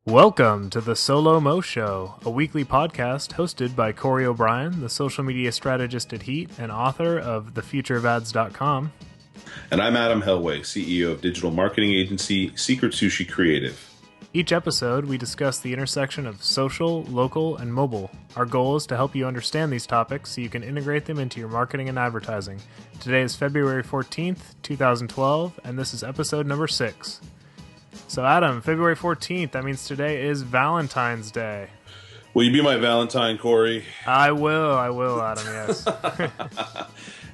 Welcome to the Solo Mo Show, a weekly podcast hosted by Corey O'Brien, the social media strategist at Heat and author of thefutureofads.com. And I'm Adam Helway, CEO of digital marketing agency Secret Sushi Creative. Each episode, we discuss the intersection of social, local, and mobile. Our goal is to help you understand these topics so you can integrate them into your marketing and advertising. Today is February 14th, 2012, and this is episode number 6. So, Adam, February 14th, that means today is Valentine's Day. Will you be my Valentine, Corey? I will, Adam, yes.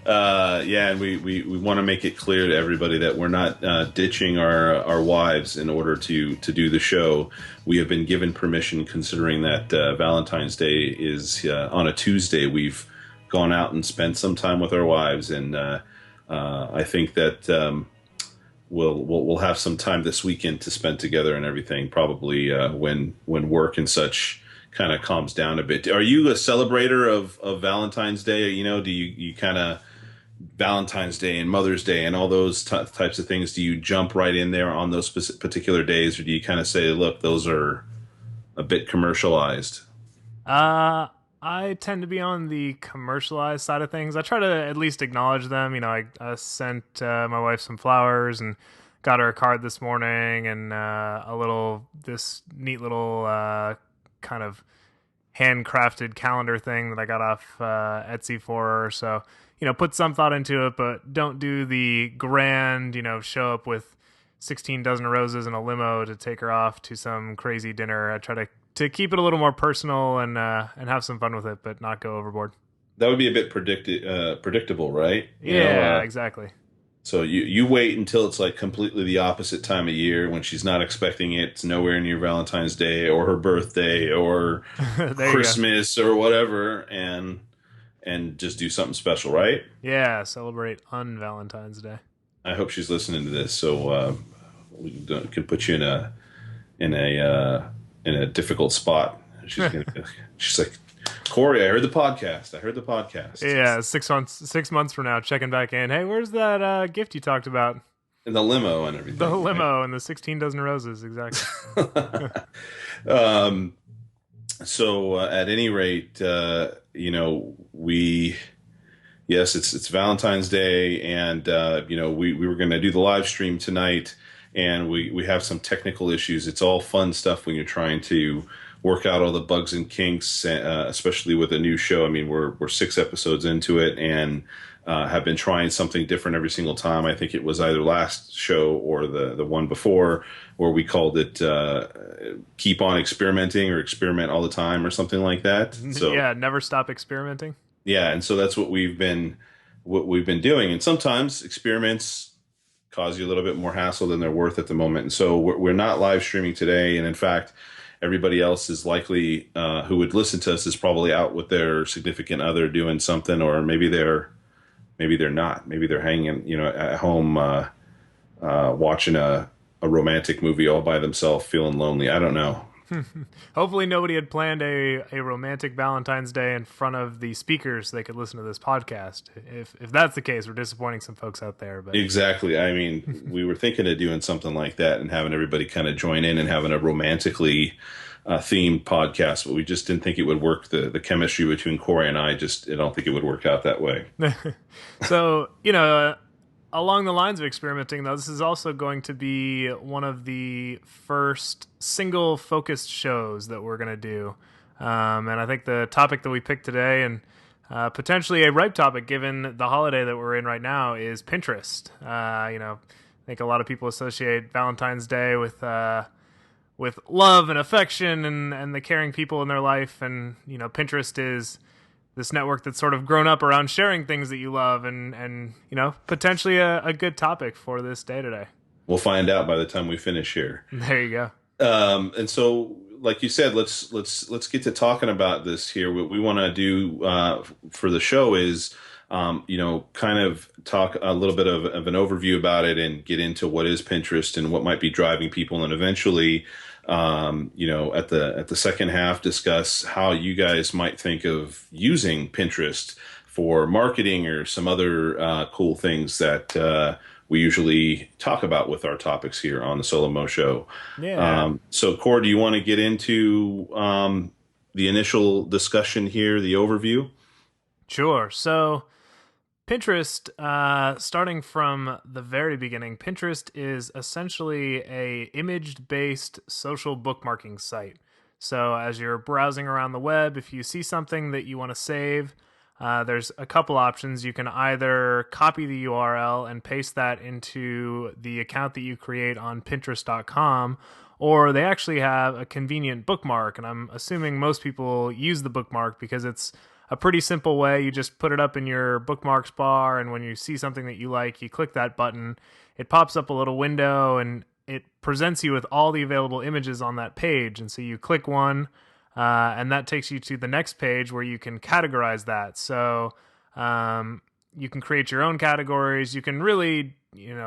And we want to make it clear to everybody that we're not ditching our wives in order to do the show. We have been given permission, considering that Valentine's Day is on a Tuesday. We've gone out and spent some time with our wives, and I think that we'll have some time this weekend to spend together and everything. Probably when work and such kind of calms down a bit. Are you a celebrator of Valentine's Day? You know, do you kind of Valentine's Day and Mother's Day and all those types of things? Do you jump right in there on those particular days, or do you kind of say, look, those are a bit commercialized? I tend to be on the commercialized side of things. I try to at least acknowledge them. You know, I sent my wife some flowers and got her a card this morning, and this neat little kind of handcrafted calendar thing that I got off Etsy for her. So, you know, put some thought into it, but don't do the grand, you know, show up with 16 dozen roses in a limo to take her off to some crazy dinner. I try to keep it a little more personal and have some fun with it, but not go overboard. That would be a bit predictable, right? Yeah, exactly. So you wait until it's like completely the opposite time of year when she's not expecting it. It's nowhere near Valentine's Day or her birthday or Christmas or whatever, and just do something special, right? Yeah, celebrate on Valentine's Day. I hope she's listening to this, so we can put you in a difficult spot. She's like, Corey, I heard the podcast. Yeah, 6 months from now, checking back in. Hey, where's that gift you talked about? In the limo and everything. The limo, right? And the 16 dozen roses, exactly. So at any rate, it's Valentine's Day, and we were going to do the live stream tonight, and we have some technical issues. It's all fun stuff when you're trying to work out all the bugs and kinks, especially with a new show. I mean, we're 6 episodes into it, and have been trying something different every single time. I think it was either last show or the one before, where we called it "Keep on Experimenting" or "Experiment All the Time" or something like that. So yeah, never stop experimenting. Yeah, and so that's what we've been doing. And sometimes experiments cause you a little bit more hassle than they're worth at the moment. And so we're not live streaming today. And in fact, everybody else is likely who would listen to us is probably out with their significant other doing something, or maybe they're not. Maybe they're hanging, at home watching a romantic movie all by themselves, feeling lonely. I don't know. Hopefully nobody had planned a romantic Valentine's Day in front of the speakers so they could listen to this podcast. If that's the case, we're disappointing some folks out there. But exactly. I mean, we were thinking of doing something like that and having everybody kind of join in and having a romantically themed podcast, but we just didn't think it would work. The chemistry between Corey and I don't think it would work out that way. So, along the lines of experimenting, though, this is also going to be one of the first single-focused shows that we're going to do. And I think the topic that we picked today, and potentially a ripe topic given the holiday that we're in right now, is Pinterest. I think a lot of people associate Valentine's Day with love and affection and the caring people in their life. And, Pinterest is this network that's sort of grown up around sharing things that you love, and potentially a good topic for this day today. We'll find out by the time we finish here. There you go. And so, like you said, let's get to talking about this here. What we want to do for the show is, kind of talk a little bit of an overview about it and get into what is Pinterest and what might be driving people, and eventually at the second half, discuss how you guys might think of using Pinterest for marketing or some other cool things that we usually talk about with our topics here on the Solo Mo Show. Yeah. So, Core, do you want to get into the initial discussion here, the overview? Sure. So Pinterest, starting from the very beginning, Pinterest is essentially a image-based social bookmarking site. So as you're browsing around the web, if you see something that you want to save, there's a couple options. You can either copy the URL and paste that into the account that you create on Pinterest.com, or they actually have a convenient bookmark. And I'm assuming most people use the bookmark because it's a pretty simple way. You just put it up in your bookmarks bar, and when you see something that you like, you click that button. It pops up a little window, and it presents you with all the available images on that page. And so you click one, and that takes you to the next page where you can categorize that. So you can create your own categories. You can really,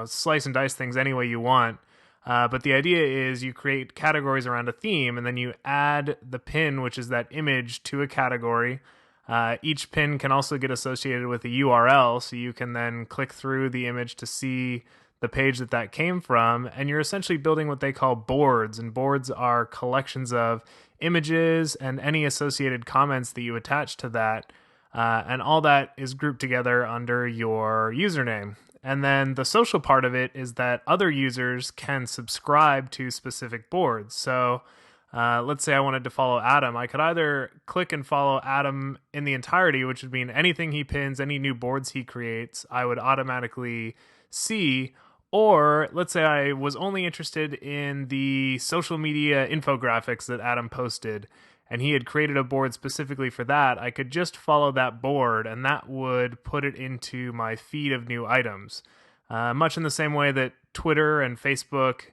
slice and dice things any way you want. But the idea is you create categories around a theme, and then you add the pin, which is that image, to a category. Each pin can also get associated with a URL, so you can then click through the image to see the page that came from, and you're essentially building what they call boards, and boards are collections of images and any associated comments that you attach to that, and all that is grouped together under your username. And then the social part of it is that other users can subscribe to specific boards. So let's say I wanted to follow Adam. I could either click and follow Adam in the entirety, which would mean anything he pins, any new boards he creates, I would automatically see. Or let's say I was only interested in the social media infographics that Adam posted, and he had created a board specifically for that. I could just follow that board, and that would put it into my feed of new items. Much in the same way that Twitter and Facebook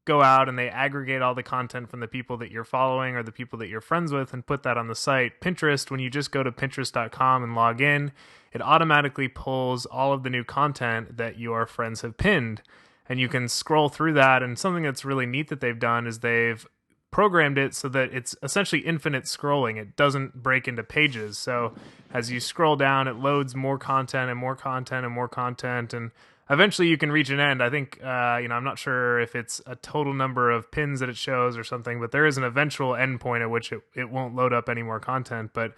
go out and they aggregate all the content from the people that you're following or the people that you're friends with and put that on the site. Pinterest, when you just go to Pinterest.com and log in, it automatically pulls all of the new content that your friends have pinned. And you can scroll through that. And something that's really neat that they've done is they've programmed it so that it's essentially infinite scrolling. It doesn't break into pages. So as you scroll down, it loads more content and more content and more content, and eventually you can reach an end. I think, I'm not sure if it's a total number of pins that it shows or something, but there is an eventual endpoint at which it won't load up any more content. But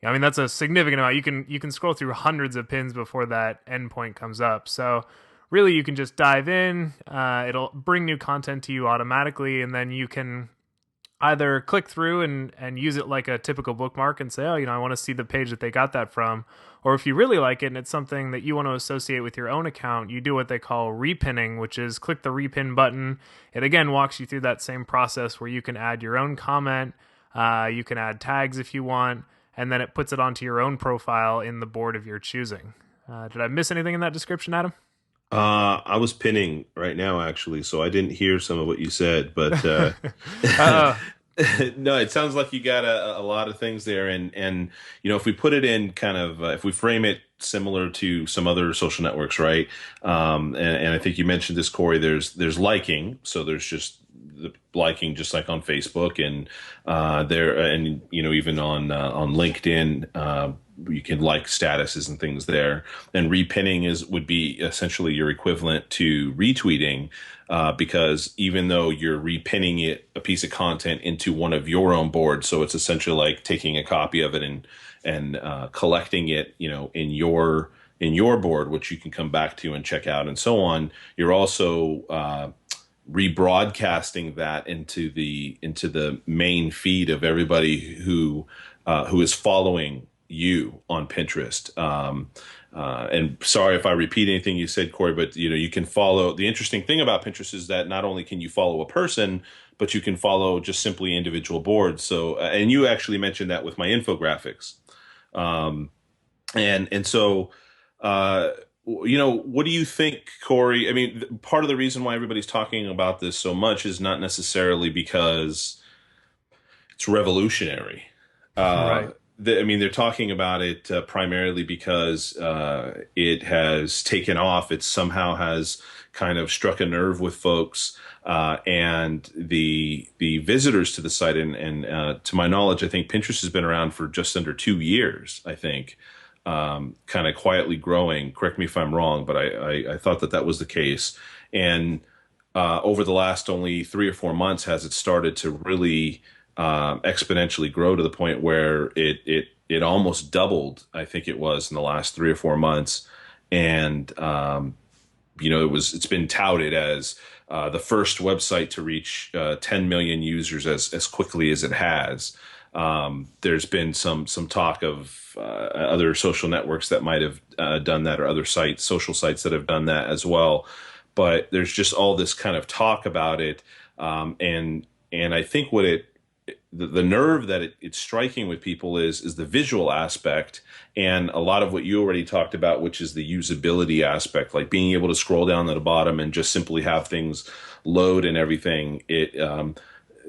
I mean, that's a significant amount. You can scroll through hundreds of pins before that endpoint comes up. So really, you can just dive in. It'll bring new content to you automatically, and then you can either click through and use it like a typical bookmark and say, oh, I want to see the page that they got that from. Or if you really like it and it's something that you want to associate with your own account, you do what they call repinning, which is click the repin button. It again walks you through that same process where you can add your own comment, you can add tags if you want, and then it puts it onto your own profile in the board of your choosing. Did I miss anything in that description, Adam? I was pinning right now, actually, so I didn't hear some of what you said, but Uh, no, it sounds like you got a lot of things there, and if we put it in kind of if we frame it similar to some other social networks, right? And I think you mentioned this, Corey. There's liking, so there's just the liking, just like on Facebook, and there, and even on LinkedIn. You can like statuses and things there, and repinning would be essentially your equivalent to retweeting, because even though you're repinning a piece of content into one of your own boards, so it's essentially like taking a copy of it and collecting it, in your board, which you can come back to and check out and so on. You're also rebroadcasting that into the main feed of everybody who is following you on Pinterest. And sorry if I repeat anything you said, Corey, but you can follow. The interesting thing about Pinterest is that not only can you follow a person, but you can follow just simply individual boards. So, and you actually mentioned that with my infographics, and so. What do you think, Corey? I mean, part of the reason why everybody's talking about this so much is not necessarily because it's revolutionary. right. They're talking about it primarily because it has taken off. It somehow has kind of struck a nerve with folks, and the visitors to the site. And to my knowledge, I think Pinterest has been around for just under 2 years. I think. kind of quietly growing. Correct me if I'm wrong, but I thought that that was the case. And over the last only 3 or 4 months, has it started to really exponentially grow to the point where it almost doubled. I think it was in the last 3 or 4 months, and it's been touted as the first website to reach 10 million users as quickly as it has. There's been some talk of other social networks that might have done that, or other sites, social sites that have done that as well. But there's just all this kind of talk about it, and I think the nerve that it's striking with people is the visual aspect, and a lot of what you already talked about, which is the usability aspect, like being able to scroll down to the bottom and just simply have things load and everything.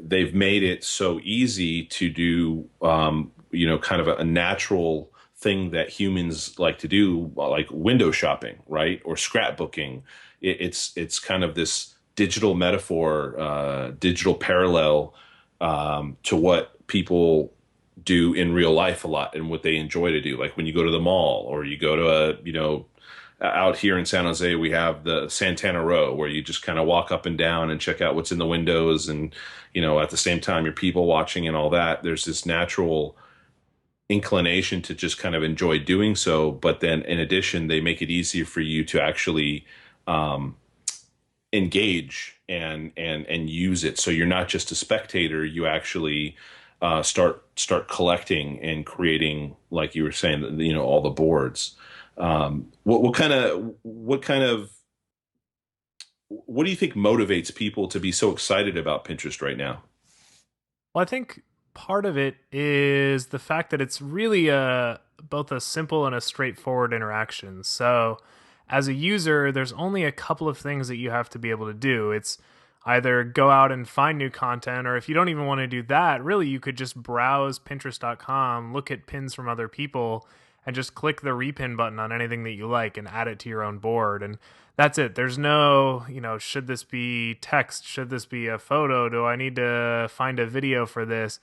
They've made it so easy to do, kind of a natural thing that humans like to do, like window shopping, right, or scrapbooking. It's kind of this digital metaphor, digital parallel to what people do in real life a lot, and what they enjoy to do. Like when you go to the mall, or you go to out here in San Jose, we have the Santana Row, where you just kind of walk up and down and check out what's in the windows. And, at the same time, you're people watching and all that. There's this natural inclination to just kind of enjoy doing so. But then in addition, they make it easier for you to actually, um, engage and use it. So you're not just a spectator; you actually start collecting and creating, like you were saying, all the boards. What do you think motivates people to be so excited about Pinterest right now? Well, I think part of it is the fact that it's really both a simple and a straightforward interaction. So, as a user, there's only a couple of things that you have to be able to do. It's either go out and find new content, or if you don't even want to do that, really you could just browse Pinterest.com, look at pins from other people, and just click the repin button on anything that you like and add it to your own board. And that's it. There's no, should this be text? Should this be a photo? Do I need to find a video for this?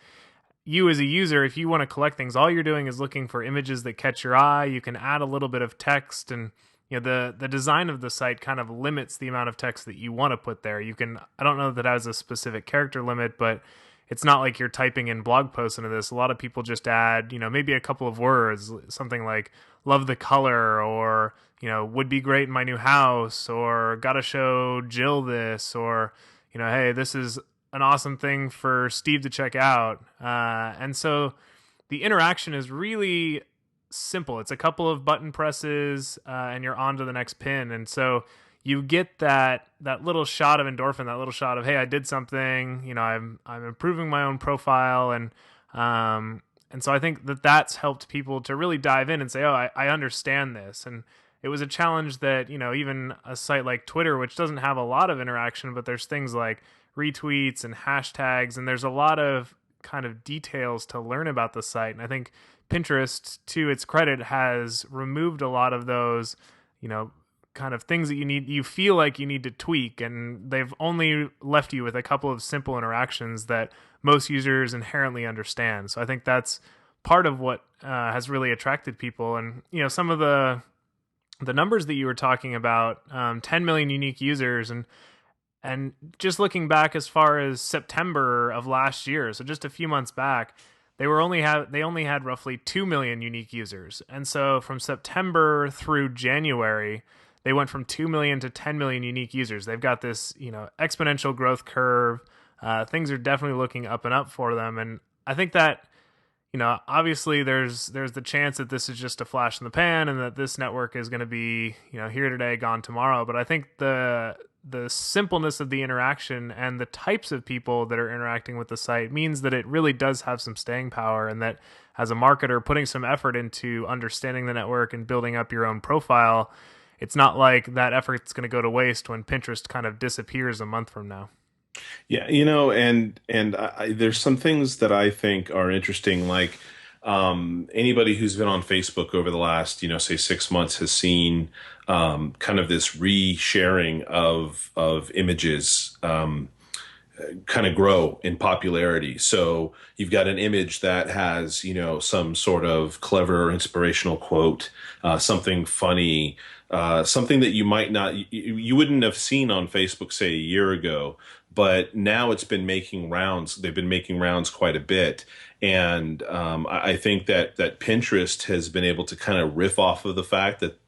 You as a user, if you want to collect things, all you're doing is looking for images that catch your eye. You can add a little bit of text, and the design of the site kind of limits the amount of text that you want to put there. You can, I don't know that it has a specific character limit, but it's not like you're typing in blog posts into this. A lot of people just add, maybe a couple of words, something like love the color, or, would be great in my new house, or gotta show Jill this, or, hey, this is an awesome thing for Steve to check out. And so the interaction is really simple. It's a couple of button presses, and you're on to the next pin. And so you get that little shot of endorphin, that little shot of, hey, I did something. I'm improving my own profile, and so I think that that's helped people to really dive in and say, oh, I understand this. And it was a challenge that, even a site like Twitter, which doesn't have a lot of interaction, but there's things like retweets and hashtags, and there's a lot of kind of details to learn about the site. And I think Pinterest, to its credit, has removed a lot of those, kind of things that you feel like you need to tweak, and they've only left you with a couple of simple interactions that most users inherently understand. So I think that's part of what has really attracted people. And some of the numbers that you were talking about, 10 million unique users, and just looking back as far as September of last year, so just a few months back, they only had roughly 2 million unique users. And so from September through January, they went from 2 million to 10 million unique users. They've got this, exponential growth curve. Things are definitely looking up and up for them. And I think that, obviously there's the chance that this is just a flash in the pan, and that this network is going to be, here today, gone tomorrow. But I think the simpleness of the interaction and the types of people that are interacting with the site means that it really does have some staying power, and that as a marketer, putting some effort into understanding the network and building up your own profile, it's not like that effort's going to go to waste when Pinterest kind of disappears a month from now. Yeah, there's some things that I think are interesting. Like anybody who's been on Facebook over the last, say 6 months, has seen kind of this resharing of images. kind of grow in popularity. So you've got an image that has, some sort of clever inspirational quote, something funny, something that you might not, you wouldn't have seen on Facebook, say, a year ago, but now it's been making rounds. They've been making rounds quite a bit. And I think that Pinterest has been able to kind of riff off of the fact that,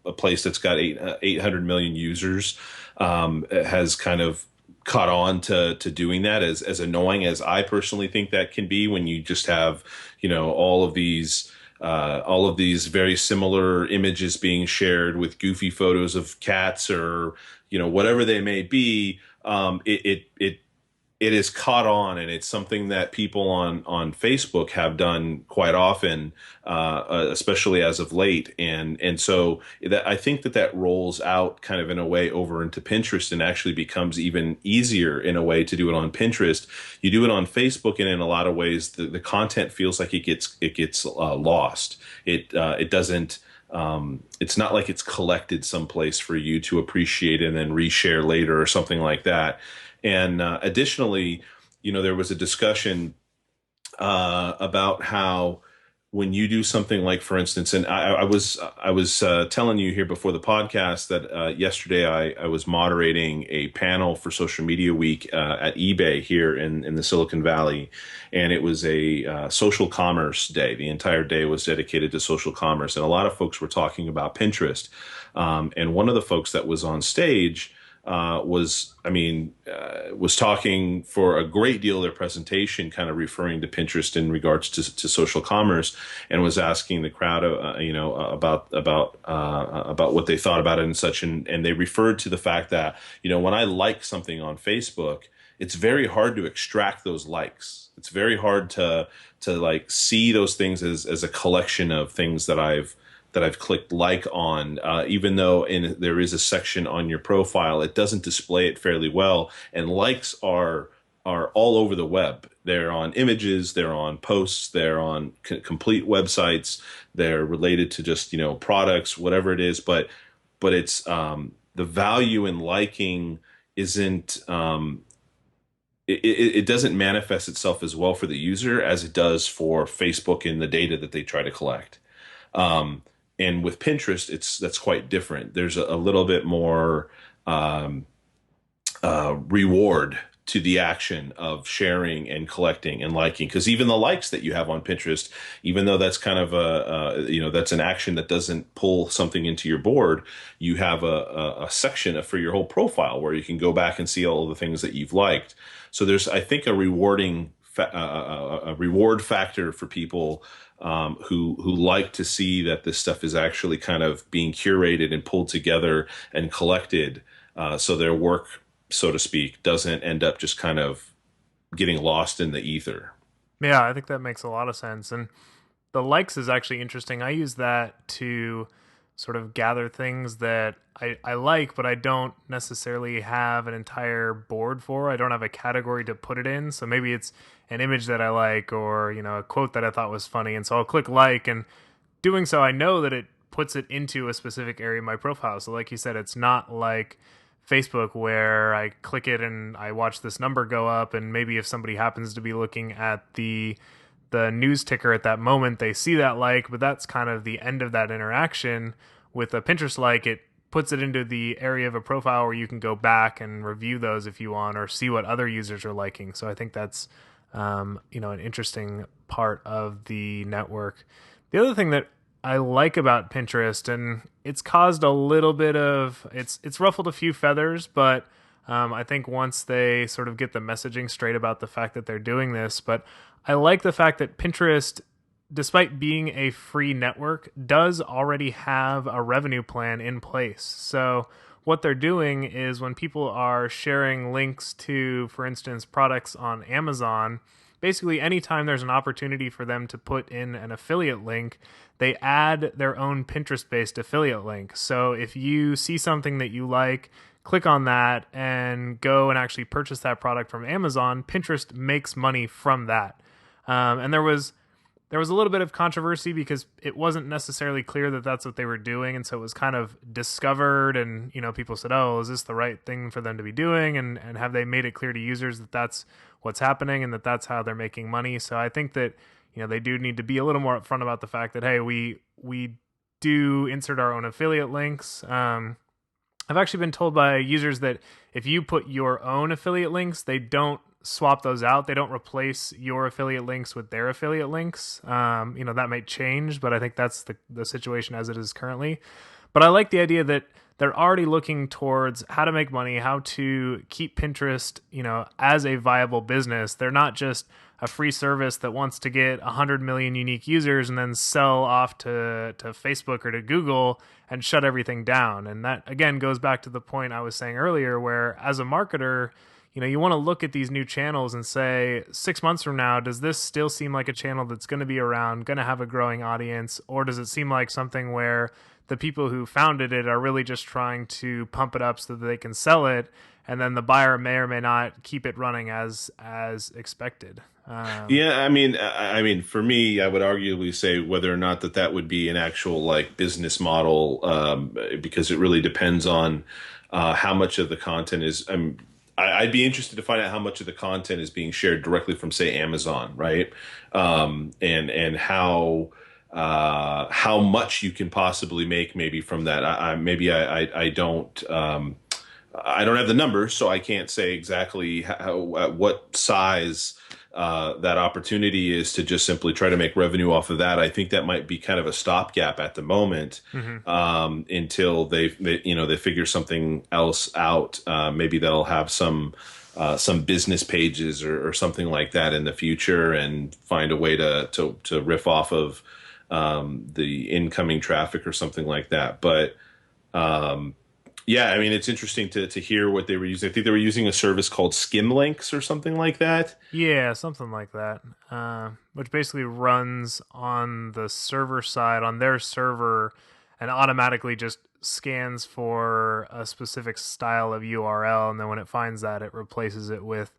a place that's got 800 million users has kind of caught on to doing that, as annoying as I personally think that can be, when you just have, all of these very similar images being shared with goofy photos of cats, or, whatever they may be. It is caught on, and it's something that people on Facebook have done quite often, especially as of late. And so that, I think that rolls out kind of in a way over into Pinterest, and actually becomes even easier in a way to do it on Pinterest. You do it on Facebook, and in a lot of ways, the content feels like it gets lost. It doesn't. It's not like it's collected someplace for you to appreciate and then reshare later or something like that. And additionally, there was a discussion about how, when you do something like, for instance, and I was telling you here before the podcast that yesterday I was moderating a panel for Social Media Week at eBay here in the Silicon Valley, and it was a social commerce day. The entire day was dedicated to social commerce, and a lot of folks were talking about Pinterest. And one of the folks that was on stage was talking for a great deal of their presentation, kind of referring to Pinterest in regards to social commerce, and was asking the crowd, about what they thought about it and such. And they referred to the fact that, when I like something on Facebook, it's very hard to extract those likes. It's very hard to like see those things as a collection of things that I've clicked like on, even though there is a section on your profile, it doesn't display it fairly well. And likes are all over the web. They're on images, they're on posts, they're on complete websites, they're related to just, products, whatever it is. But it's the value in liking isn't. It doesn't manifest itself as well for the user as it does for Facebook in the data that they try to collect. Um, and with Pinterest, that's quite different. There's a little bit more um, reward to the action of sharing and collecting and liking, because even the likes that you have on Pinterest, even though that's kind of that's an action that doesn't pull something into your board, you have a section for your whole profile where you can go back and see all of the things that you've liked. So there's, I think, a reward factor for people who like to see that this stuff is actually kind of being curated and pulled together and collected, so their work, so to speak, doesn't end up just kind of getting lost in the ether. Yeah, I think that makes a lot of sense. And the likes is actually interesting. I use that to sort of gather things that I like, but I don't necessarily have an entire board for. I don't have a category to put it in. So maybe it's an image that I like, or, a quote that I thought was funny. And so I'll click like, and doing so, I know that it puts it into a specific area of my profile. So like you said, it's not like Facebook where I click it and I watch this number go up, and maybe if somebody happens to be looking at the news ticker at that moment, they see that like, but that's kind of the end of that interaction. With a Pinterest like, it puts it into the area of a profile where you can go back and review those if you want, or see what other users are liking. So I think that's an interesting part of the network. The other thing that I like about Pinterest, and it's caused a little bit of it's ruffled a few feathers, but I think once they sort of get the messaging straight about the fact that they're doing this, but I like the fact that Pinterest, despite being a free network, does already have a revenue plan in place. So what they're doing is, when people are sharing links to, for instance, products on Amazon, basically anytime there's an opportunity for them to put in an affiliate link, they add their own Pinterest-based affiliate link. So if you see something that you like, click on that and go and actually purchase that product from Amazon, Pinterest makes money from that. And there was a little bit of controversy because it wasn't necessarily clear that that's what they were doing, and so it was kind of discovered, and people said, "Oh, is this the right thing for them to be doing?" And have they made it clear to users that that's what's happening and that that's how they're making money? So I think that they do need to be a little more upfront about the fact that, hey, we do insert our own affiliate links. I've actually been told by users that if you put your own affiliate links, they don't swap those out. They don't replace your affiliate links with their affiliate links. That might change, but I think that's the situation as it is currently. But I like the idea that they're already looking towards how to make money, how to keep Pinterest, as a viable business. They're not just a free service that wants to get 100 million unique users and then sell off to Facebook or to Google and shut everything down. And that, again, goes back to the point I was saying earlier, where as a marketer, you want to look at these new channels and say, 6 months from now, does this still seem like a channel that's going to be around, going to have a growing audience? Or does it seem like something where the people who founded it are really just trying to pump it up so that they can sell it, and then the buyer may or may not keep it running as expected? Yeah, I mean, for me, I would arguably say whether or not that would be an actual like business model, because it really depends on how much of the content is. I'd be interested to find out how much of the content is being shared directly from, say, Amazon, right? And how much you can possibly make maybe from that. I don't. I don't have the numbers, so I can't say exactly how at what size that opportunity is to just simply try to make revenue off of that. I think that might be kind of a stopgap at the moment, until they figure something else out. Maybe they'll have some business pages or something like that in the future, and find a way to riff off of the incoming traffic or something like that. But yeah, I mean, it's interesting to hear what they were using. I think they were using a service called Skimlinks or something like that. Yeah, something like that, which basically runs on the server side, on their server, and automatically just scans for a specific style of URL, and then when it finds that, it replaces it with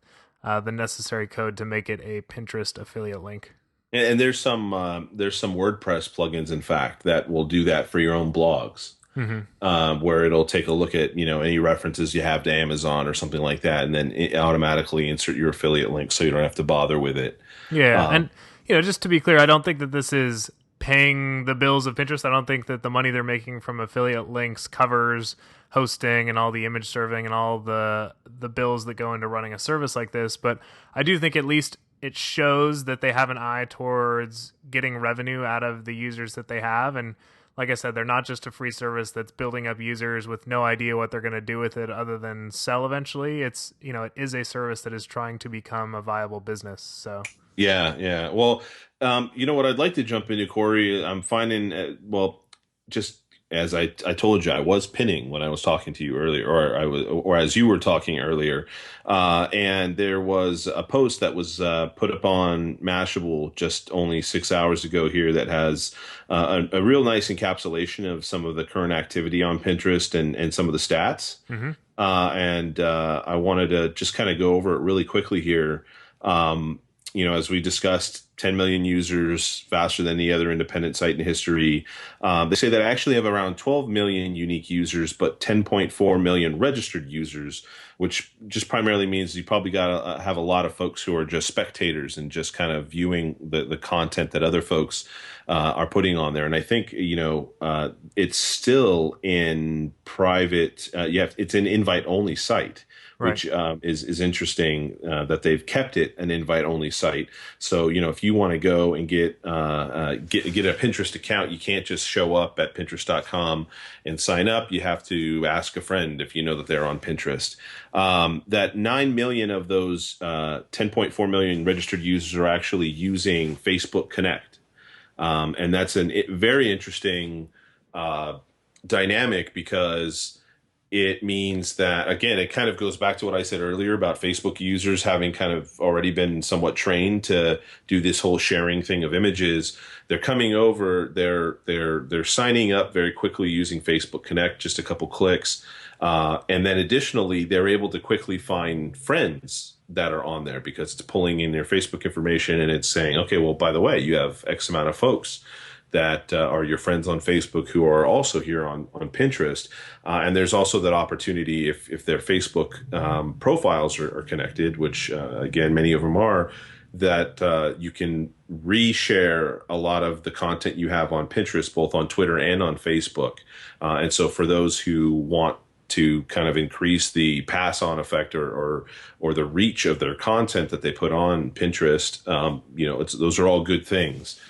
the necessary code to make it a Pinterest affiliate link. And there's some WordPress plugins, in fact, that will do that for your own blogs. Where it'll take a look at any references you have to Amazon or something like that, and then it automatically insert your affiliate link, so you don't have to bother with it. Yeah, and just to be clear, I don't think that this is paying the bills of Pinterest. I don't think that the money they're making from affiliate links covers hosting and all the image serving and all the bills that go into running a service like this. But I do think at least it shows that they have an eye towards getting revenue out of the users that they have. And like I said, they're not just a free service that's building up users with no idea what they're going to do with it other than sell eventually. It's, it is a service that is trying to become a viable business. So Yeah, yeah. Well, what I'd like to jump into, Corey, I'm finding, just as I told you, I was pinning when I was talking to you earlier, or as you were talking earlier, and there was a post that was put up on Mashable just only 6 hours ago here that has a real nice encapsulation of some of the current activity on Pinterest and some of the stats. And I wanted to just kind of go over it really quickly here. As we discussed, 10 million users, faster than any other independent site in history. They say that I actually have around 12 million unique users, but 10.4 million registered users, which just primarily means you probably got to have a lot of folks who are just spectators and just kind of viewing the content that other folks are putting on there. And I think, it's still in private. It's an invite only site. Right. Which is interesting that they've kept it an invite-only site. So if you want to go and get a Pinterest account, you can't just show up at Pinterest.com and sign up. You have to ask a friend if you know that they're on Pinterest. That 9 million of those 10.4 million registered users are actually using Facebook Connect, and that's a very interesting dynamic because it means that, again, it kind of goes back to what I said earlier about Facebook users having kind of already been somewhat trained to do this whole sharing thing of images. They're coming over, they're signing up very quickly using Facebook Connect, just a couple clicks. And then additionally, they're able to quickly find friends that are on there because it's pulling in their Facebook information and it's saying, okay, well, by the way, you have X amount of folks that are your friends on Facebook who are also here on Pinterest. And there's also that opportunity if their Facebook profiles are connected, which again, many of them are, that you can reshare a lot of the content you have on Pinterest, both on Twitter and on Facebook. And so for those who want to kind of increase the pass on effect or the reach of their content that they put on Pinterest, those are all good things.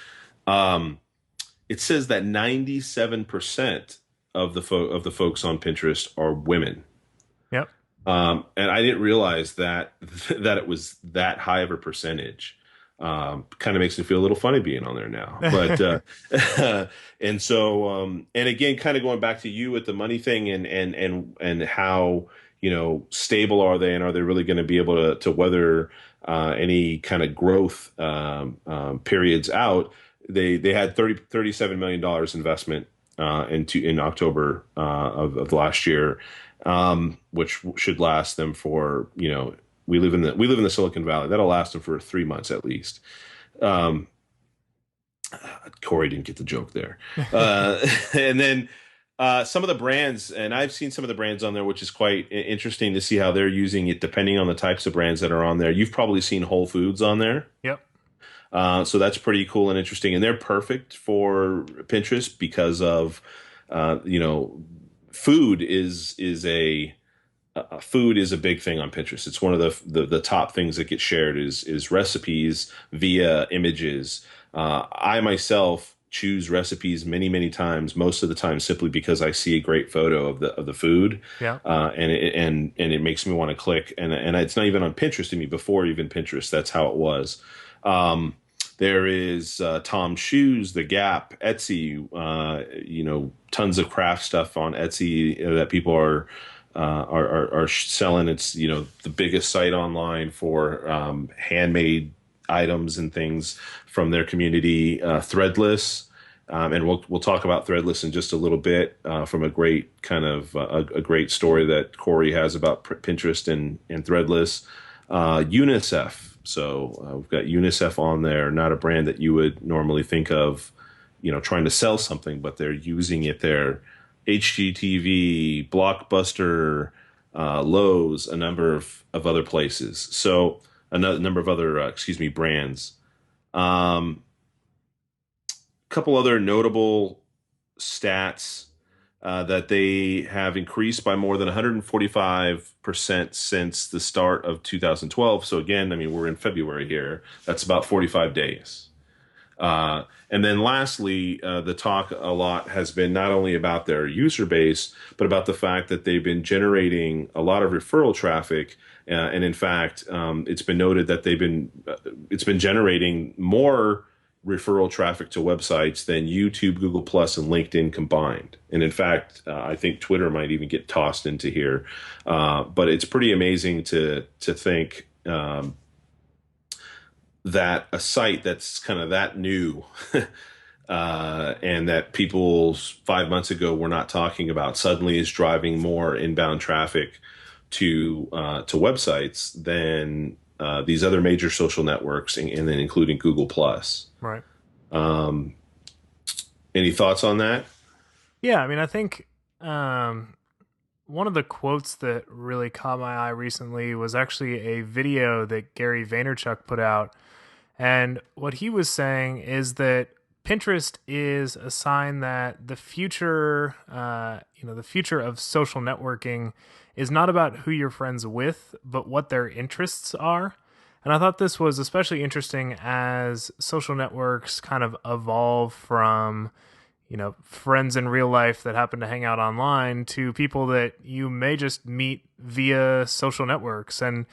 It says that 97% of the folks on Pinterest are women. Yep. And I didn't realize that that it was that high of a percentage. Kind of makes me feel a little funny being on there now. But and so and again, kind of going back to you with the money thing and how, stable are they, and are they really going to be able to weather any kind of growth periods out? They had $37 million investment in October of last year, which should last them for, we live in the Silicon Valley. That'll last them for 3 months at least. Corey didn't get the joke there. And then some of the brands, and I've seen some of the brands on there, which is quite interesting to see how they're using it depending on the types of brands that are on there. You've probably seen Whole Foods on there. Yep. So that's pretty cool and interesting, and they're perfect for Pinterest because of, food is a big thing on Pinterest. It's one of the top things that get shared is recipes via images. I myself choose recipes many times, most of the time simply because I see a great photo of the food, Yeah. And it makes me want to click, and it's not even on Pinterest to me before even Pinterest. That's how it was. There is Tom's Shoes, The Gap, Etsy, tons of craft stuff on Etsy that people are selling. It's, the biggest site online for handmade items and things from their community. Threadless, and we'll talk about Threadless in just a little bit from a great kind of a great story that Corey has about Pinterest and Threadless. UNICEF. So we've got UNICEF on there, not a brand that you would normally think of, trying to sell something, but they're using it there. HGTV, Blockbuster, Lowe's, a number of other places. So a number of other, brands. Couple other notable stats. That they have increased by more than 145% since the start of 2012. So again, we're in February here. That's about 45 days. And then lastly, the talk a lot has been not only about their user base, but about the fact that they've been generating a lot of referral traffic. And in fact, it's been noted that it's been generating more referral traffic to websites than YouTube, Google Plus, and LinkedIn combined. And in fact, I think Twitter might even get tossed into here. But it's pretty amazing to think that a site that's kind of that new and that people 5 months ago were not talking about suddenly is driving more inbound traffic to websites than these other major social networks, and then including Google Plus. Right. Any thoughts on that? Yeah, I think one of the quotes that really caught my eye recently was actually a video that Gary Vaynerchuk put out. And what he was saying is that Pinterest is a sign that the future, the future of social networking is not about who you're friends with, but what their interests are. And I thought this was especially interesting as social networks kind of evolve from, friends in real life that happen to hang out online to people that you may just meet via social networks. And,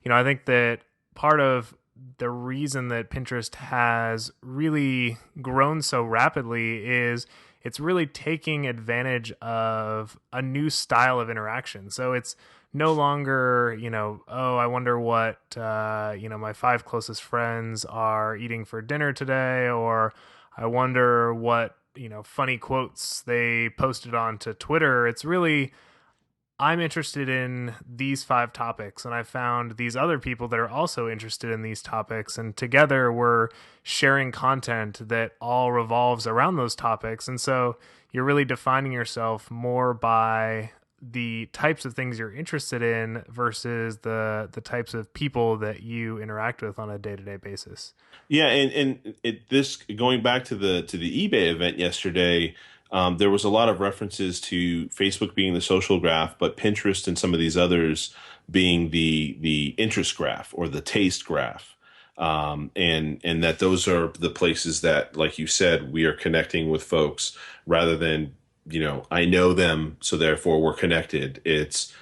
I think that part of the reason that Pinterest has really grown so rapidly is it's really taking advantage of a new style of interaction. So it's no longer, oh, I wonder what, my five closest friends are eating for dinner today, or I wonder what, funny quotes they posted onto Twitter. It's really, I'm interested in these five topics, and I found these other people that are also interested in these topics, and together we're sharing content that all revolves around those topics. And so you're really defining yourself more by the types of things you're interested in versus the types of people that you interact with on a day-to-day basis. Yeah, this going back to the eBay event yesterday, there was a lot of references to Facebook being the social graph, but Pinterest and some of these others being the interest graph or the taste graph, and that those are the places that, like you said, we are connecting with folks rather than I know them, so therefore we're connected. It's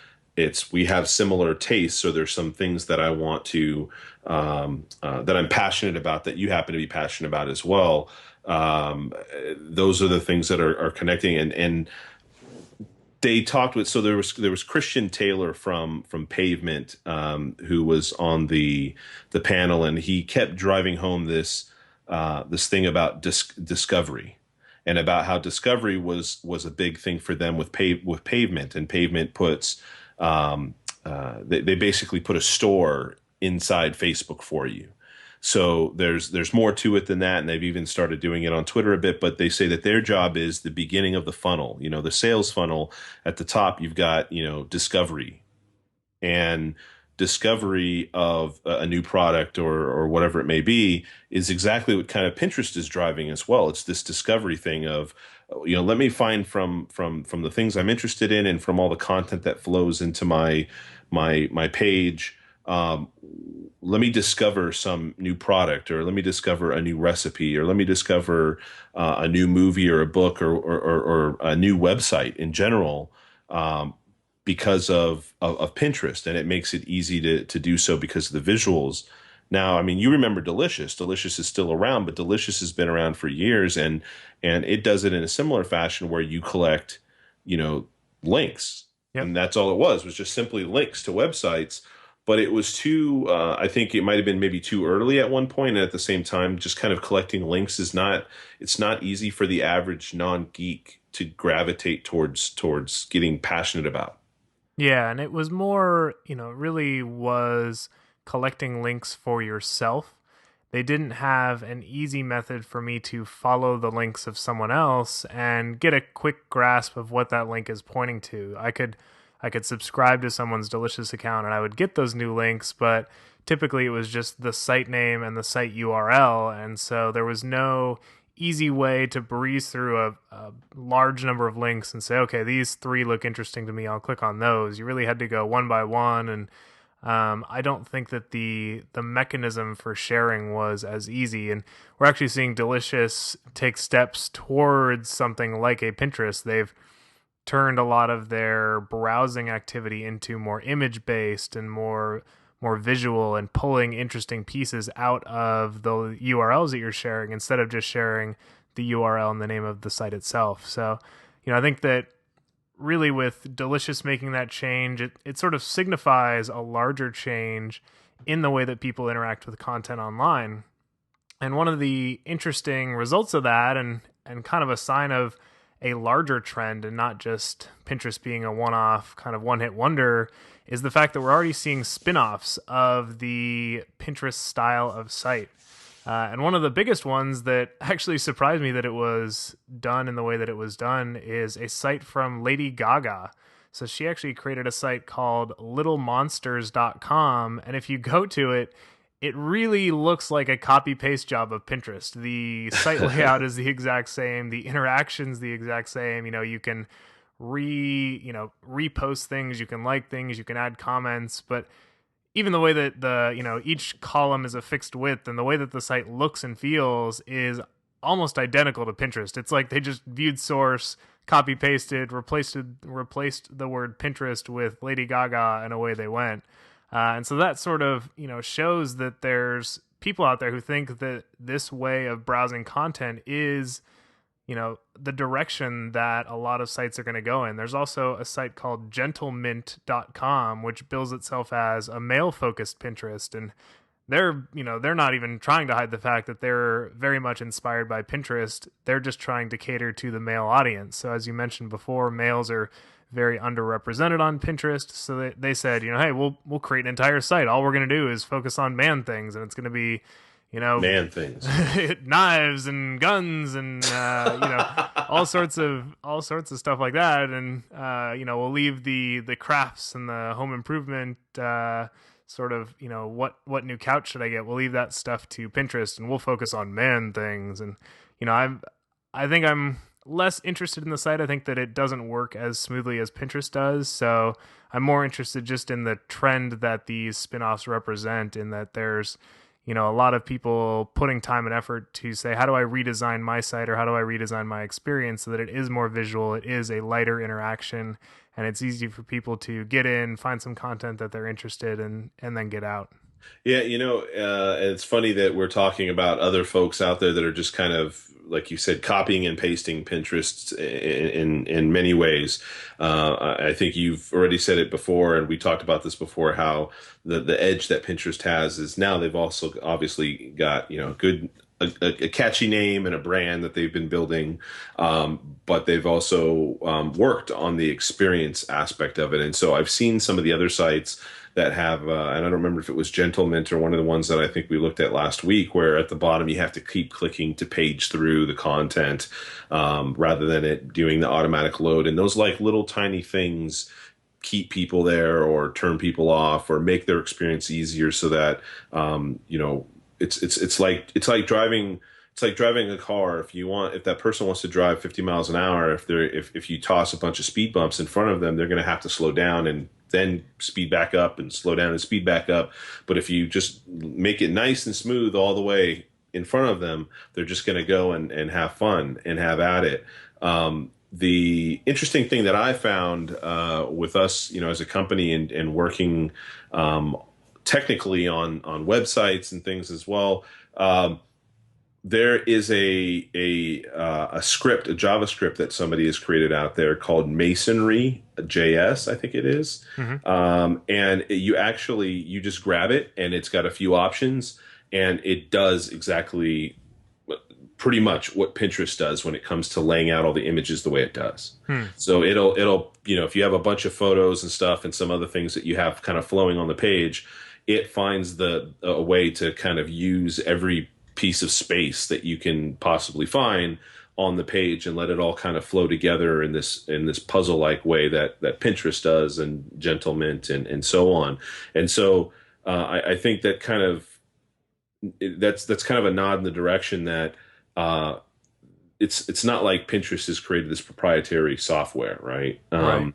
we have similar tastes, so there's some things that I want to that I'm passionate about that you happen to be passionate about as well. Those are the things that are connecting, and they talked with. So there was Christian Taylor from Pavement, who was on the panel, and he kept driving home this thing about discovery, and about how discovery was a big thing for them with Pavement, and Pavement puts they basically put a store inside Facebook for you. So there's more to it than that, and they've even started doing it on Twitter a bit. But they say that their job is the beginning of the funnel. The sales funnel at the top. You've got discovery, and discovery of a new product or whatever it may be is exactly what kind of Pinterest is driving as well. It's this discovery thing of, let me find from the things I'm interested in and from all the content that flows into my page. Let me discover some new product, or let me discover a new recipe, or let me discover a new movie or a book, or a new website in general. Because of Pinterest, and it makes it easy to do so because of the visuals. Now, I mean, you remember Delicious. Delicious is still around, but Delicious has been around for years, and it does it in a similar fashion where you collect, links, Yep. and that's all it was just simply links to websites. But it was too, I think it might have been maybe too early at one point, and at the same time, just kind of collecting links it's not easy for the average non-geek to gravitate towards getting passionate about. Yeah, and it was more, really was collecting links for yourself. They didn't have an easy method for me to follow the links of someone else and get a quick grasp of what that link is pointing to. I could subscribe to someone's Delicious account and I would get those new links, but typically it was just the site name and the site URL, and so there was no easy way to breeze through a large number of links and say, okay, these three look interesting to me, I'll click on those. You really had to go one by one, and I don't think that the mechanism for sharing was as easy. And we're actually seeing Delicious take steps towards something like a Pinterest. They've turned a lot of their browsing activity into more image based and more visual, and pulling interesting pieces out of the URLs that you're sharing instead of just sharing the URL and the name of the site itself. So, I think that really with Delicious making that change, it sort of signifies a larger change in the way that people interact with content online. And one of the interesting results of that, and kind of a sign of a larger trend and not just Pinterest being a one-off kind of one-hit wonder, is the fact that we're already seeing spin-offs of the Pinterest style of site. And one of the biggest ones that actually surprised me that it was done in the way that it was done is a site from Lady Gaga. So she actually created a site called littlemonsters.com, and if you go to it, it really looks like a copy-paste job of Pinterest. The site layout is the exact same, the interaction's the exact same. You can repost things, you can like things, you can add comments, but even the way that each column is a fixed width, and the way that the site looks and feels is almost identical to Pinterest. It's like they just viewed source, copy pasted, replaced the word Pinterest with Lady Gaga, and away they went. And so that sort of shows that there's people out there who think that this way of browsing content is the direction that a lot of sites are going to go in. There's also a site called gentlemint.com, which bills itself as a male focused Pinterest. And they're not even trying to hide the fact that they're very much inspired by Pinterest. They're just trying to cater to the male audience. So as you mentioned before, males are very underrepresented on Pinterest. So they said, hey, we'll create an entire site. All we're going to do is focus on man things, and it's going to be, you know, Man things. knives and guns and all sorts of stuff like that. And we'll leave the crafts and the home improvement sort of, what new couch should I get? We'll leave that stuff to Pinterest, and we'll focus on man things. And I think I'm less interested in the site. I think that it doesn't work as smoothly as Pinterest does. So I'm more interested just in the trend that these spin-offs represent, in that there's a lot of people putting time and effort to say, how do I redesign my site, or how do I redesign my experience so that it is more visual, it is a lighter interaction, and it's easy for people to get in, find some content that they're interested in, and then get out. Yeah, it's funny that we're talking about other folks out there that are just kind of, like you said, copying and pasting Pinterest in many ways. I think you've already said it before, and we talked about this before, how the edge that Pinterest has is now they've also obviously got, good a catchy name and a brand that they've been building, but they've also worked on the experience aspect of it. And so I've seen some of the other sites that have, and I don't remember if it was Gentlemint or one of the ones that I think we looked at last week, where at the bottom you have to keep clicking to page through the content rather than it doing the automatic load. And those like little tiny things keep people there or turn people off or make their experience easier, so that it's like driving a car. If that person wants to drive 50 miles an hour, if you toss a bunch of speed bumps in front of them, they're going to have to slow down and then speed back up and slow down and speed back up. But if you just make it nice and smooth all the way in front of them, they're just going to go and have fun and have at it. The interesting thing that I found with us, as a company and working technically on websites and things as well. There is a script, a JavaScript that somebody has created out there called Masonry JS, I think it is. Mm-hmm. And you just grab it, and it's got a few options, and it does exactly pretty much what Pinterest does when it comes to laying out all the images the way it does. So it'll if you have a bunch of photos and stuff and some other things that you have kind of flowing on the page, it finds a way to kind of use every piece of space that you can possibly find on the page and let it all kind of flow together in this puzzle-like way that Pinterest does, and Gentlemint and so on. And so I think that that's kind of a nod in the direction that it's not like Pinterest has created this proprietary software, right? Right.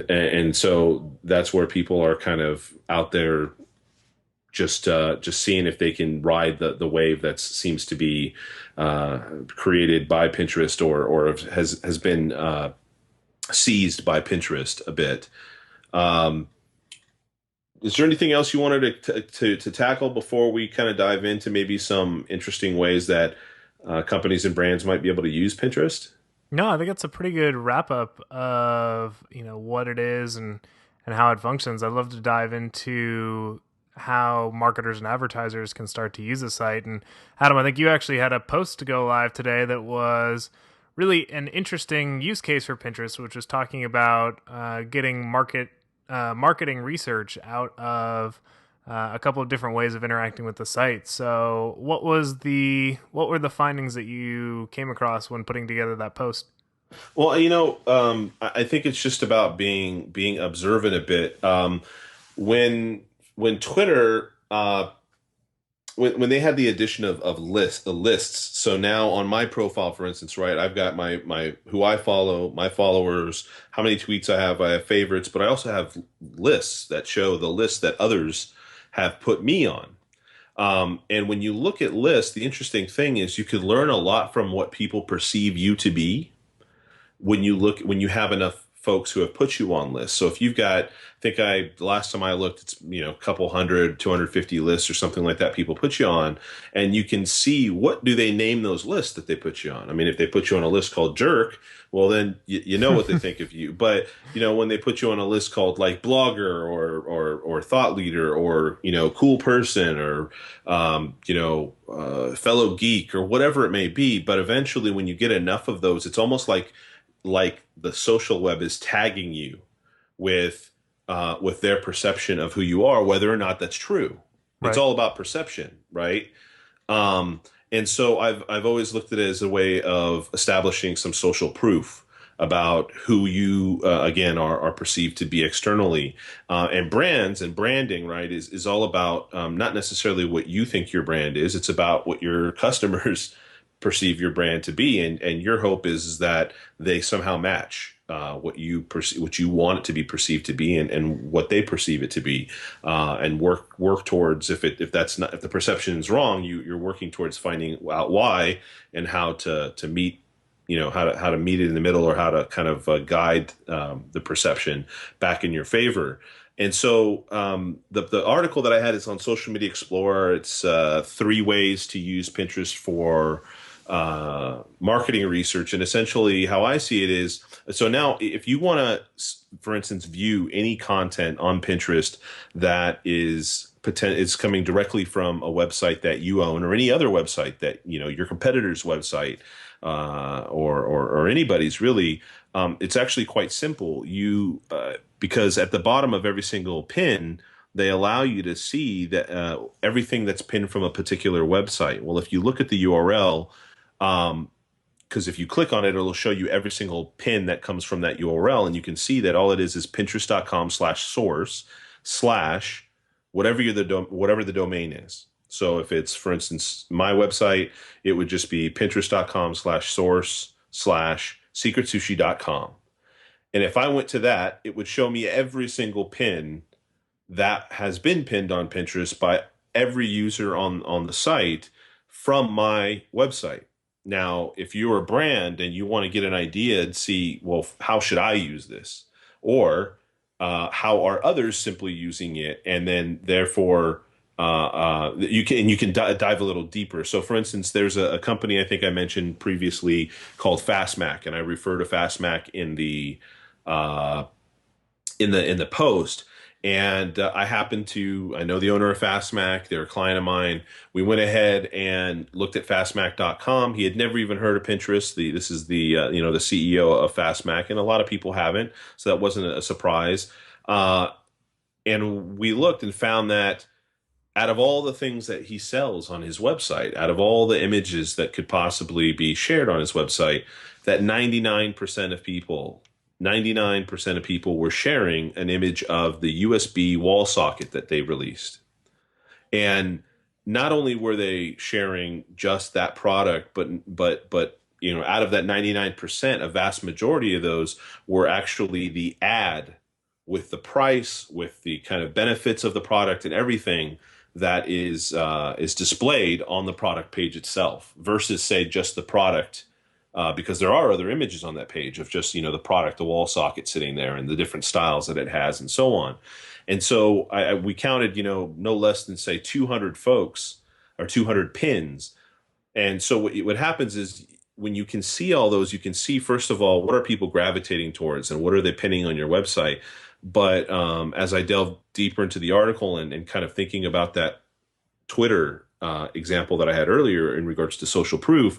And so that's where people are kind of out there just seeing if they can ride the wave that seems to be created by Pinterest or has been seized by Pinterest a bit. Is there anything else you wanted to tackle before we kind of dive into maybe some interesting ways that companies and brands might be able to use Pinterest? No, I think it's a pretty good wrap up of what it is and how it functions. I'd love to dive into how marketers and advertisers can start to use the site. And Adam, I think you actually had a post to go live today that was really an interesting use case for Pinterest, which was talking about getting marketing research out of a couple of different ways of interacting with the site. So what were the findings that you came across when putting together that post? Well, I think it's just about being observant a bit. When Twitter when they had the addition of lists, so now on my profile, for instance, right, I've got my who I follow, my followers, how many tweets I have favorites, but I also have lists that show the list that others have put me on. And when you look at lists, the interesting thing is you could learn a lot from what people perceive you to be when you have enough folks who have put you on lists. So if you've got, I think last time I looked, it's, a couple hundred, 250 lists or something like that people put you on, and you can see what do they name those lists that they put you on. I mean, if they put you on a list called jerk, well, then you know what they think of you. But, when they put you on a list called like blogger or thought leader or, cool person or, fellow geek or whatever it may be. But eventually when you get enough of those, it's almost like the social web is tagging you with their perception of who you are, whether or not that's true. It's Right. all about perception, right? Um, and so I've always looked at it as a way of establishing some social proof about who you again are perceived to be externally. And brands and branding, right, is all about not necessarily what you think your brand is. It's about what your customers perceive your brand to be, and your hope is that they somehow match what you want it to be perceived to be, and what they perceive it to be, and work towards, if that's not, if the perception is wrong, you're working towards finding out why and how to meet, how to meet it in the middle, or how to kind of guide the perception back in your favor. And so the article that I had is on Social Media Explorer. It's 3 ways to use Pinterest for marketing research. And essentially, how I see it is, so now if you want to, for instance, view any content on Pinterest that is coming directly from a website that you own, or any other website that, your competitor's website, or anybody's really, it's actually quite simple. Because at the bottom of every single pin, they allow you to see that everything that's pinned from a particular website. Well, if you look at the URL, because if you click on it, it'll show you every single pin that comes from that URL, and you can see that all it is pinterest.com/source/ whatever the domain is. So if it's, for instance, my website, it would just be pinterest.com/source/secretsushi.com. And if I went to that, it would show me every single pin that has been pinned on Pinterest by every user on the site from my website. Now, if you're a brand and you want to get an idea and see, well, how should I use this? Or how are others simply using it? And then therefore, you can dive a little deeper. So, for instance, there's a company I think I mentioned previously called Fastmac, and I refer to Fastmac in the uh, in the post. And I know the owner of Fastmac. They're a client of mine. We went ahead and looked at fastmac.com. He had never even heard of Pinterest. This is the CEO of Fastmac, and a lot of people haven't, so that wasn't a surprise. And we looked and found that out of all the things that he sells on his website, out of all the images that could possibly be shared on his website, that 99% of people were sharing an image of the USB wall socket that they released. And not only were they sharing just that product, but out of that 99%, a vast majority of those were actually the ad with the price, with the kind of benefits of the product and everything that is displayed on the product page itself, versus say just the product, because there are other images on that page of just the product, the wall socket sitting there, and the different styles that it has, and so on. And so we counted no less than say 200 folks or 200 pins. And so what happens is, when you can see all those, you can see, first of all, what are people gravitating towards and what are they pinning on your website. But as I delve deeper into the article and kind of thinking about that Twitter example that I had earlier in regards to social proof,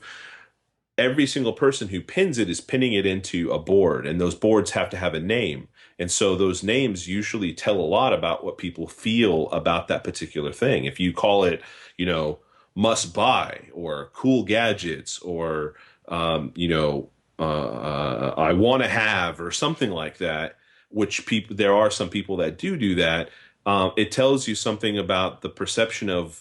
every single person who pins it is pinning it into a board, and those boards have to have a name. And so those names usually tell a lot about what people feel about that particular thing. If you call it, must buy, or cool gadgets, or, I want to have, or something like that, which there are some people that do that. It tells you something about the perception of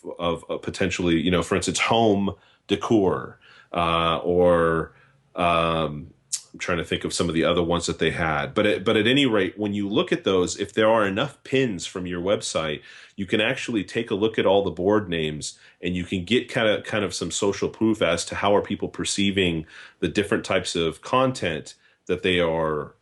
potentially, for instance, home decor, or I'm trying to think of some of the other ones that they had. But at any rate, when you look at those, if there are enough pins from your website, you can actually take a look at all the board names, and you can get kind of some social proof as to how are people perceiving the different types of content that they are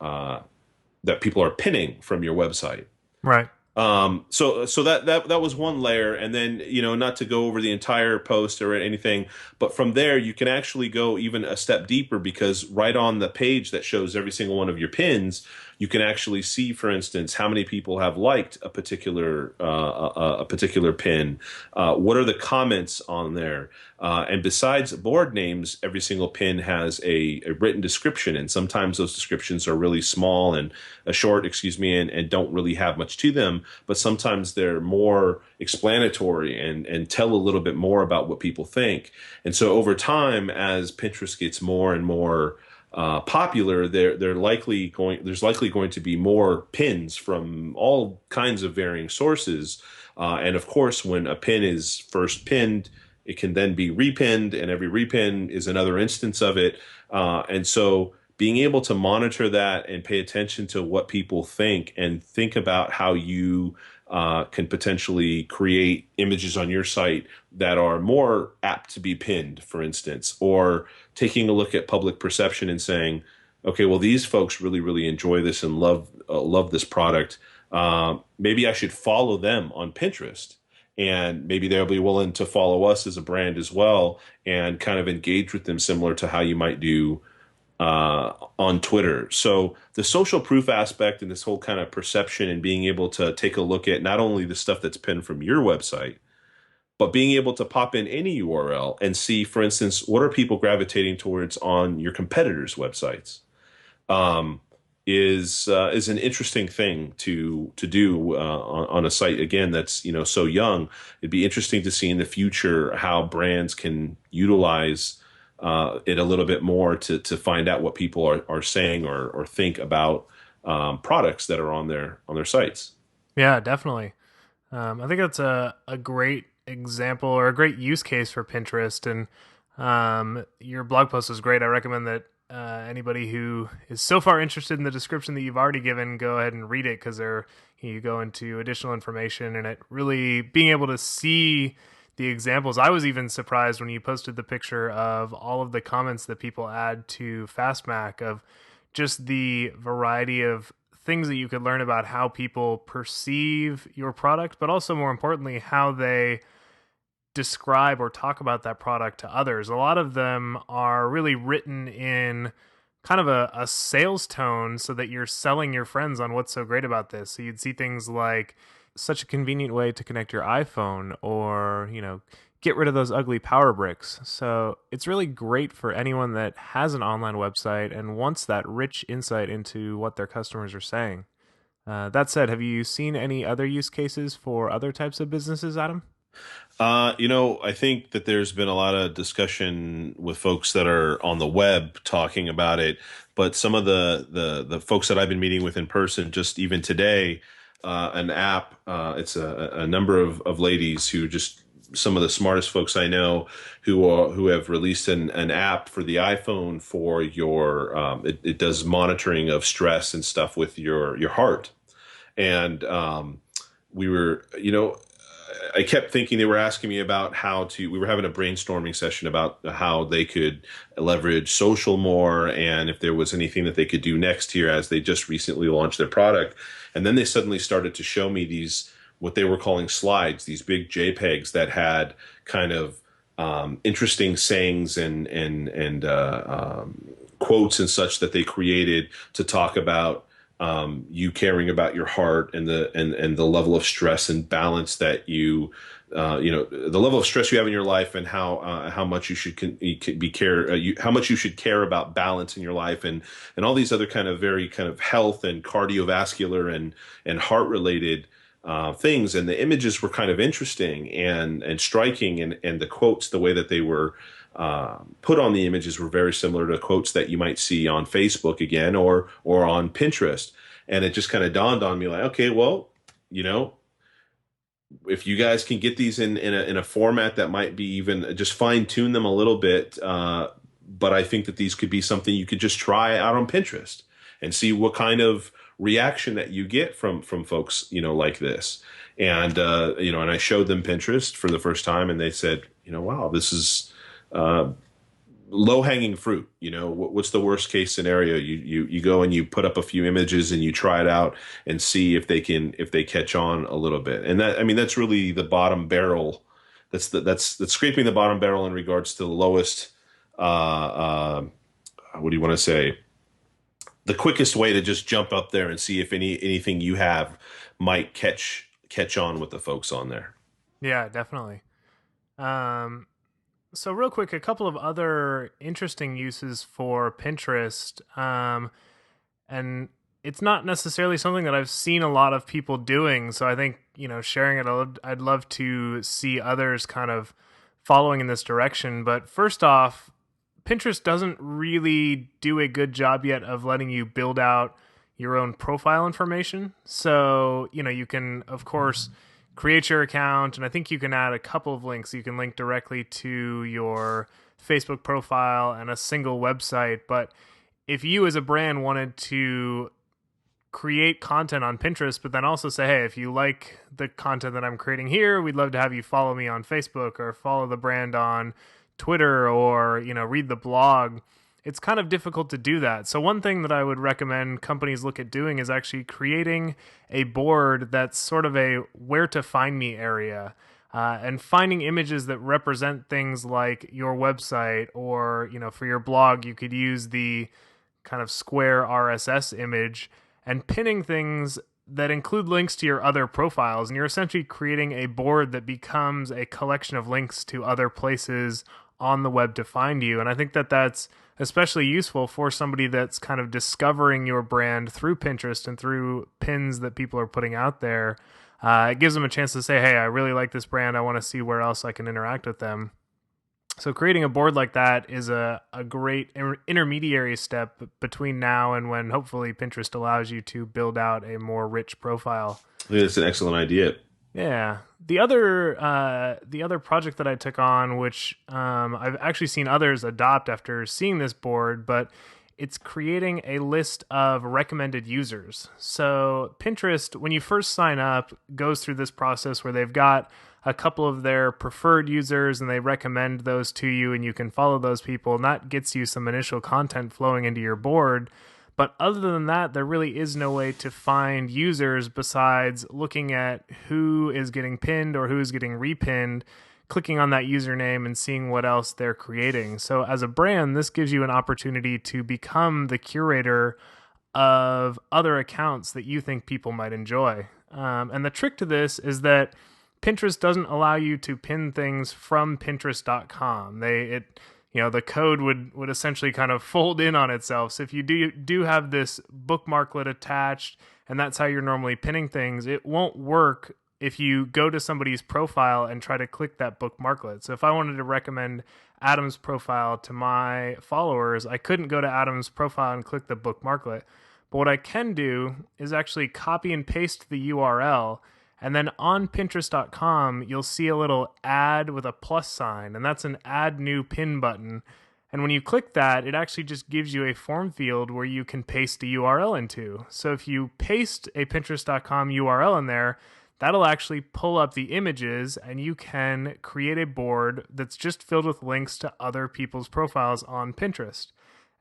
that people are pinning from your website. Right. So that was one layer, and then not to go over the entire post or anything, but from there you can actually go even a step deeper because right on the page that shows every single one of your pins, you can actually see, for instance, how many people have liked a particular pin. What are the comments on there? And besides board names, every single pin has a written description, and sometimes those descriptions are really small and short, excuse me, and don't really have much to them. But sometimes they're more explanatory and tell a little bit more about what people think. And so over time, as Pinterest gets more and more popular, there's likely going to be more pins from all kinds of varying sources. And of course, when a pin is first pinned, it can then be repinned, and every repin is another instance of it. And so being able to monitor that and pay attention to what people think and think about how you can potentially create images on your site that are more apt to be pinned, for instance, or taking a look at public perception and saying, okay, well, these folks really, really enjoy this and love this product. Maybe I should follow them on Pinterest. And maybe they'll be willing to follow us as a brand as well and kind of engage with them similar to how you might do on Twitter. So the social proof aspect and this whole kind of perception and being able to take a look at not only the stuff that's pinned from your website, but being able to pop in any URL and see, for instance, what are people gravitating towards on your competitors' websites, um, is an interesting thing to do on a site again that's so young. It'd be interesting to see in the future how brands can utilize it a little bit more to find out what people are saying or think about products that are on their sites. Yeah, definitely. I think that's a great example or a great use case for Pinterest. And your blog post was great. I recommend that anybody who is so far interested in the description that you've already given, go ahead and read it because you go into additional information and it really being able to see the examples. I was even surprised when you posted the picture of all of the comments that people add to Fastmac of just the variety of things that you could learn about how people perceive your product, but also more importantly, how they describe or talk about that product to others. A lot of them are really written in kind of a sales tone so that you're selling your friends on what's so great about this. So you'd see things like such a convenient way to connect your iPhone or, get rid of those ugly power bricks. So it's really great for anyone that has an online website and wants that rich insight into what their customers are saying. That said, have you seen any other use cases for other types of businesses, Adam? I think that there's been a lot of discussion with folks that are on the web talking about it, but some of the folks that I've been meeting with in person, just even today, an app. It's a number of ladies who just some of the smartest folks I know who have released an app for the iPhone for your it does monitoring of stress and stuff with your heart. And we were, I kept thinking they were asking me about we were having a brainstorming session about how they could leverage social more and if there was anything that they could do next year as they just recently launched their product. And then they suddenly started to show me these, what they were calling slides, these big JPEGs that had kind of interesting sayings and quotes and such that they created to talk about you caring about your heart and the level of stress and balance that the level of stress you have in your life and how much you should how much you should care about balance in your life and all these other kind of very kind of health and cardiovascular and heart related things. And the images were kind of interesting and striking, and the quotes, the way that they were put on the images were very similar to quotes that you might see on Facebook again or on Pinterest. And it just kind of dawned on me like, okay, well, if you guys can get these in a format that might be even just fine tune them a little bit, but I think that these could be something you could just try out on Pinterest and see what kind of reaction that you get from folks, like this. And and I showed them Pinterest for the first time, and they said, wow, this is low hanging fruit. What's the worst case scenario? You go and you put up a few images and you try it out and see if they catch on a little bit. And that, I mean, that's really the bottom barrel. That's scraping the bottom barrel in regards to the lowest. What do you want to say? The quickest way to just jump up there and see if anything you have might catch on with the folks on there. Yeah, definitely. Um, so real quick, a couple of other interesting uses for Pinterest. And it's not necessarily something that I've seen a lot of people doing. So I think, sharing it, I'd love to see others kind of following in this direction. But first off, Pinterest doesn't really do a good job yet of letting you build out your own profile information. So, you can, of course, create your account, and I think you can add a couple of links. You can link directly to your Facebook profile and a single website. But if you as a brand wanted to create content on Pinterest, but then also say, hey, if you like the content that I'm creating here, we'd love to have you follow me on Facebook or follow the brand on Twitter or, read the blog. It's kind of difficult to do that. So one thing that I would recommend companies look at doing is actually creating a board that's sort of a where to find me area. And finding images that represent things like your website, or, for your blog, you could use the kind of square RSS image, and pinning things that include links to your other profiles. And you're essentially creating a board that becomes a collection of links to other places on the web to find you. And I think that that's especially useful for somebody that's kind of discovering your brand through Pinterest and through pins that people are putting out there. It gives them a chance to say, hey, I really like this brand. I want to see where else I can interact with them. So creating a board like that is a great intermediary step between now and when hopefully Pinterest allows you to build out a more rich profile. I think that's an excellent idea. Yeah. The other project that I took on, which I've actually seen others adopt after seeing this board, but it's creating a list of recommended users. So Pinterest, when you first sign up, goes through this process where they've got a couple of their preferred users and they recommend those to you, and you can follow those people, and that gets you some initial content flowing into your board. But other than that, there really is no way to find users besides looking at who is getting pinned or who is getting repinned, clicking on that username and seeing what else they're creating. So as a brand, this gives you an opportunity to become the curator of other accounts that you think people might enjoy. And the trick to this is that Pinterest doesn't allow you to pin things from Pinterest.com. The code would essentially kind of fold in on itself. So if you do have this bookmarklet attached, and that's how you're normally pinning things, it won't work if you go to somebody's profile and try to click that bookmarklet. So if I wanted to recommend Adam's profile to my followers, I couldn't go to Adam's profile and click the bookmarklet. But what I can do is actually copy and paste the URL, and then on Pinterest.com, you'll see a little add with a plus sign, and that's an add new pin button. And when you click that, it actually just gives you a form field where you can paste a URL into. So if you paste a Pinterest.com URL in there, that'll actually pull up the images, and you can create a board that's just filled with links to other people's profiles on Pinterest.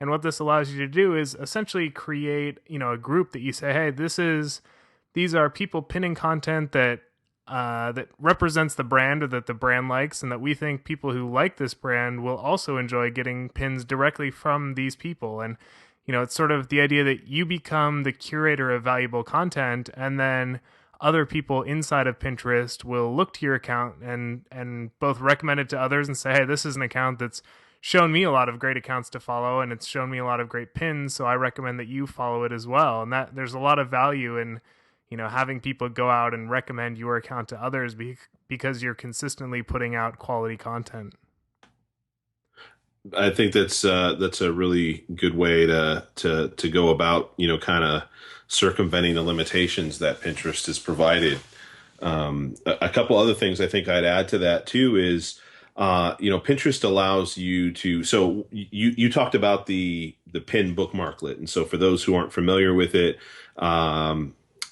And what this allows you to do is essentially create, a group that you say, hey, these are people pinning content that represents the brand, or that the brand likes, and that we think people who like this brand will also enjoy getting pins directly from these people. And it's sort of the idea that you become the curator of valuable content, and then other people inside of Pinterest will look to your account and both recommend it to others and say, hey, this is an account that's shown me a lot of great accounts to follow, and it's shown me a lot of great pins, so I recommend that you follow it as well. And that there's a lot of value in having people go out and recommend your account to others because you're consistently putting out quality content. I think that's a really good way to go about, kind of circumventing the limitations that Pinterest has provided. A couple other things I think I'd add to that too is, Pinterest allows you to. So you talked about the pin bookmarklet, and so for those who aren't familiar with it,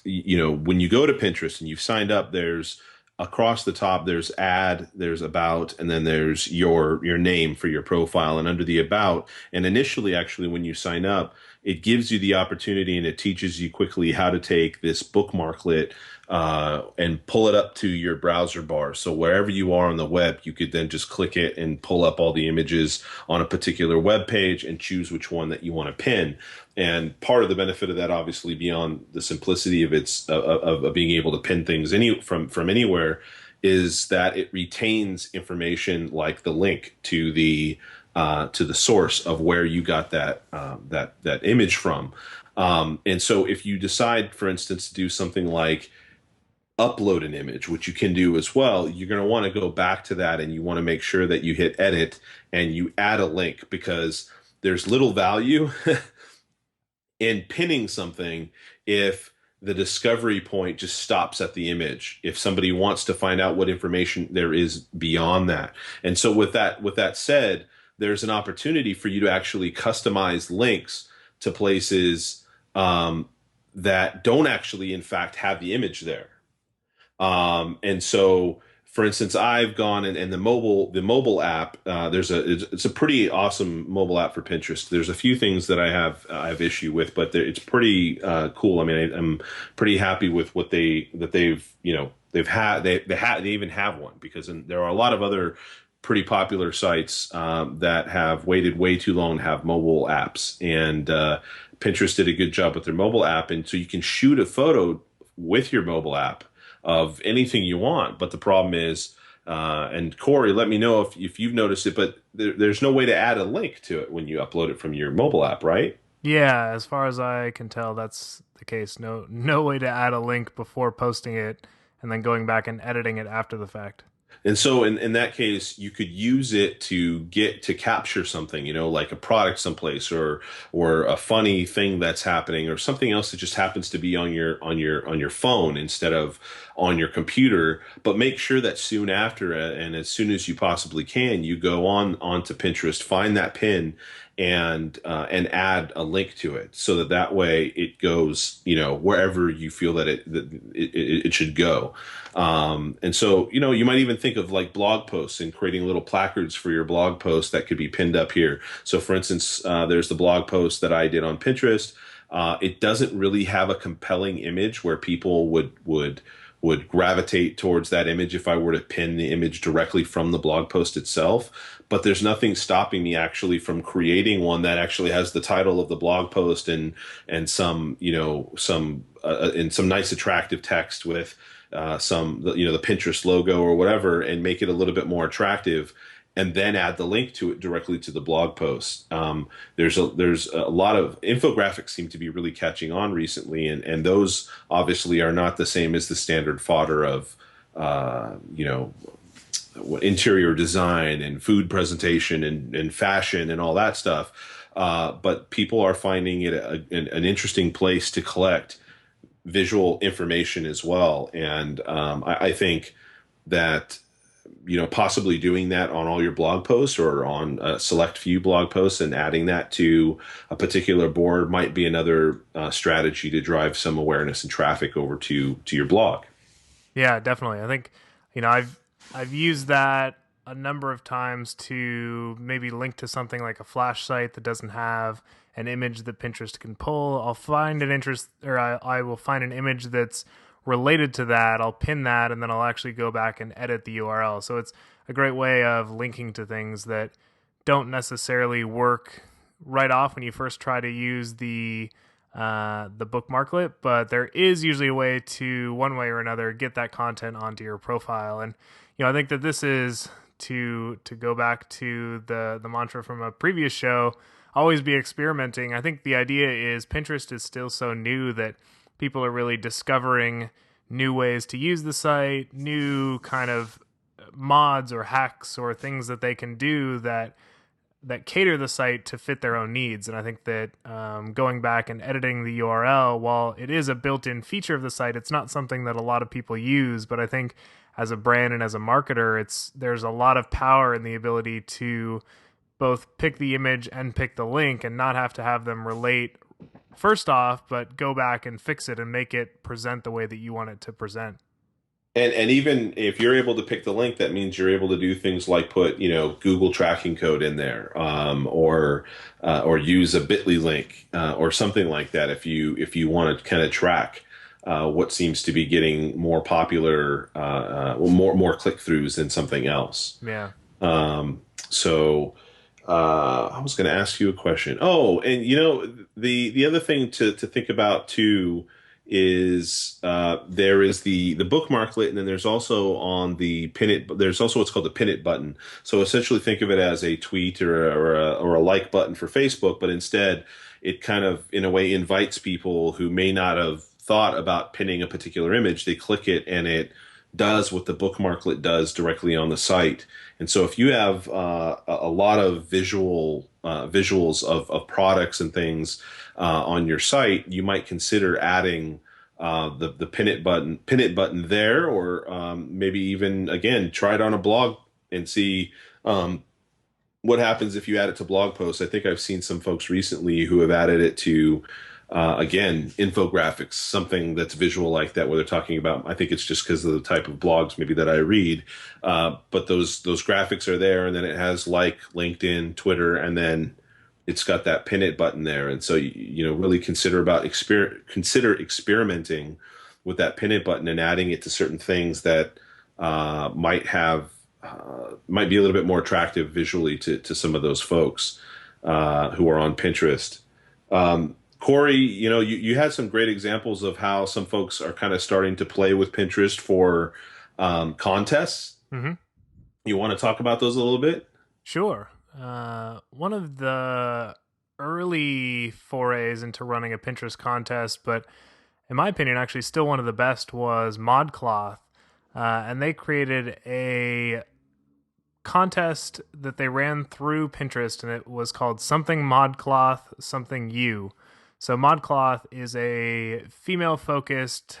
when you go to Pinterest and you've signed up, there's across the top there's add, there's about, and then there's your name for your profile. And under the about, and initially actually when you sign up, it gives you the opportunity and it teaches you quickly how to take this bookmarklet and pull it up to your browser bar. So wherever you are on the web, you could then just click it and pull up all the images on a particular web page and choose which one that you want to pin. And part of the benefit of that, obviously, beyond the simplicity of of being able to pin things from anywhere, is that it retains information like the link to the source of where you got that image from. And so, if you decide, for instance, to do something like upload an image, which you can do as well, you're going to want to go back to that and you want to make sure that you hit edit and you add a link, because there's little value in pinning something if the discovery point just stops at the image, if somebody wants to find out what information there is beyond that. And so with that said, there's an opportunity for you to actually customize links to places that don't actually in fact have the image there. And so, for instance, I've gone and the mobile app. It's a pretty awesome mobile app for Pinterest. There's a few things that I have issue with, but it's pretty cool. I mean, I'm pretty happy with what they've they even have one, because there are a lot of other pretty popular sites that have waited way too long to have mobile apps, and Pinterest did a good job with their mobile app, and so you can shoot a photo with your mobile app of anything you want. But the problem is, and Corey, let me know if you've noticed it, but there's no way to add a link to it when you upload it from your mobile app, right? Yeah, as far as I can tell, that's the case. No way to add a link before posting it and then going back and editing it after the fact. And so in that case, you could use it to get to capture something, like a product someplace, or a funny thing that's happening, or something else that just happens to be on your phone instead of on your computer. But make sure that soon after, and as soon as you possibly can, you go onto Pinterest, find that pin, and add a link to it, so that way it goes, wherever you feel that it should go. And so, you might even think of like blog posts and creating little placards for your blog post that could be pinned up here. So for instance, there's the blog post that I did on Pinterest. It doesn't really have a compelling image where people would gravitate towards that image if I were to pin the image directly from the blog post itself. But there's nothing stopping me actually from creating one that actually has the title of the blog post and some nice attractive text with the Pinterest logo or whatever, and make it a little bit more attractive, and then add the link to it directly to the blog post. There's a lot of infographics seem to be really catching on recently, and those obviously are not the same as the standard fodder of interior design and food presentation and fashion and all that stuff. But people are finding it an interesting place to collect visual information as well. And I think that possibly doing that on all your blog posts or on a select few blog posts and adding that to a particular board might be another strategy to drive some awareness and traffic over to your blog. Yeah, definitely. I think, I've used that a number of times to maybe link to something like a flash site that doesn't have an image that Pinterest can pull. I'll find an interest, or I will find an image that's related to that. I'll pin that, and then I'll actually go back and edit the URL. So it's a great way of linking to things that don't necessarily work right off when you first try to use the bookmarklet, but there is usually a way to, one way or another, get that content onto your profile. And I think that this is, to go back to the mantra from a previous show, always be experimenting. I think the idea is Pinterest is still so new that people are really discovering new ways to use the site, new kind of mods or hacks or things that they can do that cater the site to fit their own needs. And I think that going back and editing the URL, while it is a built-in feature of the site, it's not something that a lot of people use. But I think as a brand and as a marketer, there's a lot of power in the ability to both pick the image and pick the link and not have to have them relate first off, but go back and fix it and make it present the way that you want it to present. And even if you're able to pick the link, that means you're able to do things like put, Google tracking code in there, or use a Bitly link, or something like that. If you want to kind of track what seems to be getting more popular, more click throughs than something else. Yeah. So I was going to ask you a question. Oh, and the other thing to think about too is there is the bookmarklet, and then there's also on the pin it. There's also what's called the pin it button. So essentially, think of it as a tweet or a like button for Facebook, but instead it kind of in a way invites people who may not have thought about pinning a particular image. They click it, and it does what the bookmarklet does directly on the site. And so if you have a lot of visuals of products and things on your site, you might consider adding the pin it button there, or maybe even again try it on a blog and see what happens if you add it to blog posts. I think I've seen some folks recently who have added it to, again, infographics, something that's visual like that, where they're talking about. I think it's just because of the type of blogs maybe that I read, but those graphics are there, and then it has like LinkedIn, Twitter, and then it's got that pin it button there. And so really consider experimenting with that pin it button and adding it to certain things that might be a little bit more attractive visually to some of those folks who are on Pinterest. Corey, you had some great examples of how some folks are kind of starting to play with Pinterest for contests. Hmm. You want to talk about those a little bit? Sure. One of the early forays into running a Pinterest contest, but in my opinion, actually still one of the best, was ModCloth. And they created a contest that they ran through Pinterest, and it was called Something ModCloth, Something You. So ModCloth is a female-focused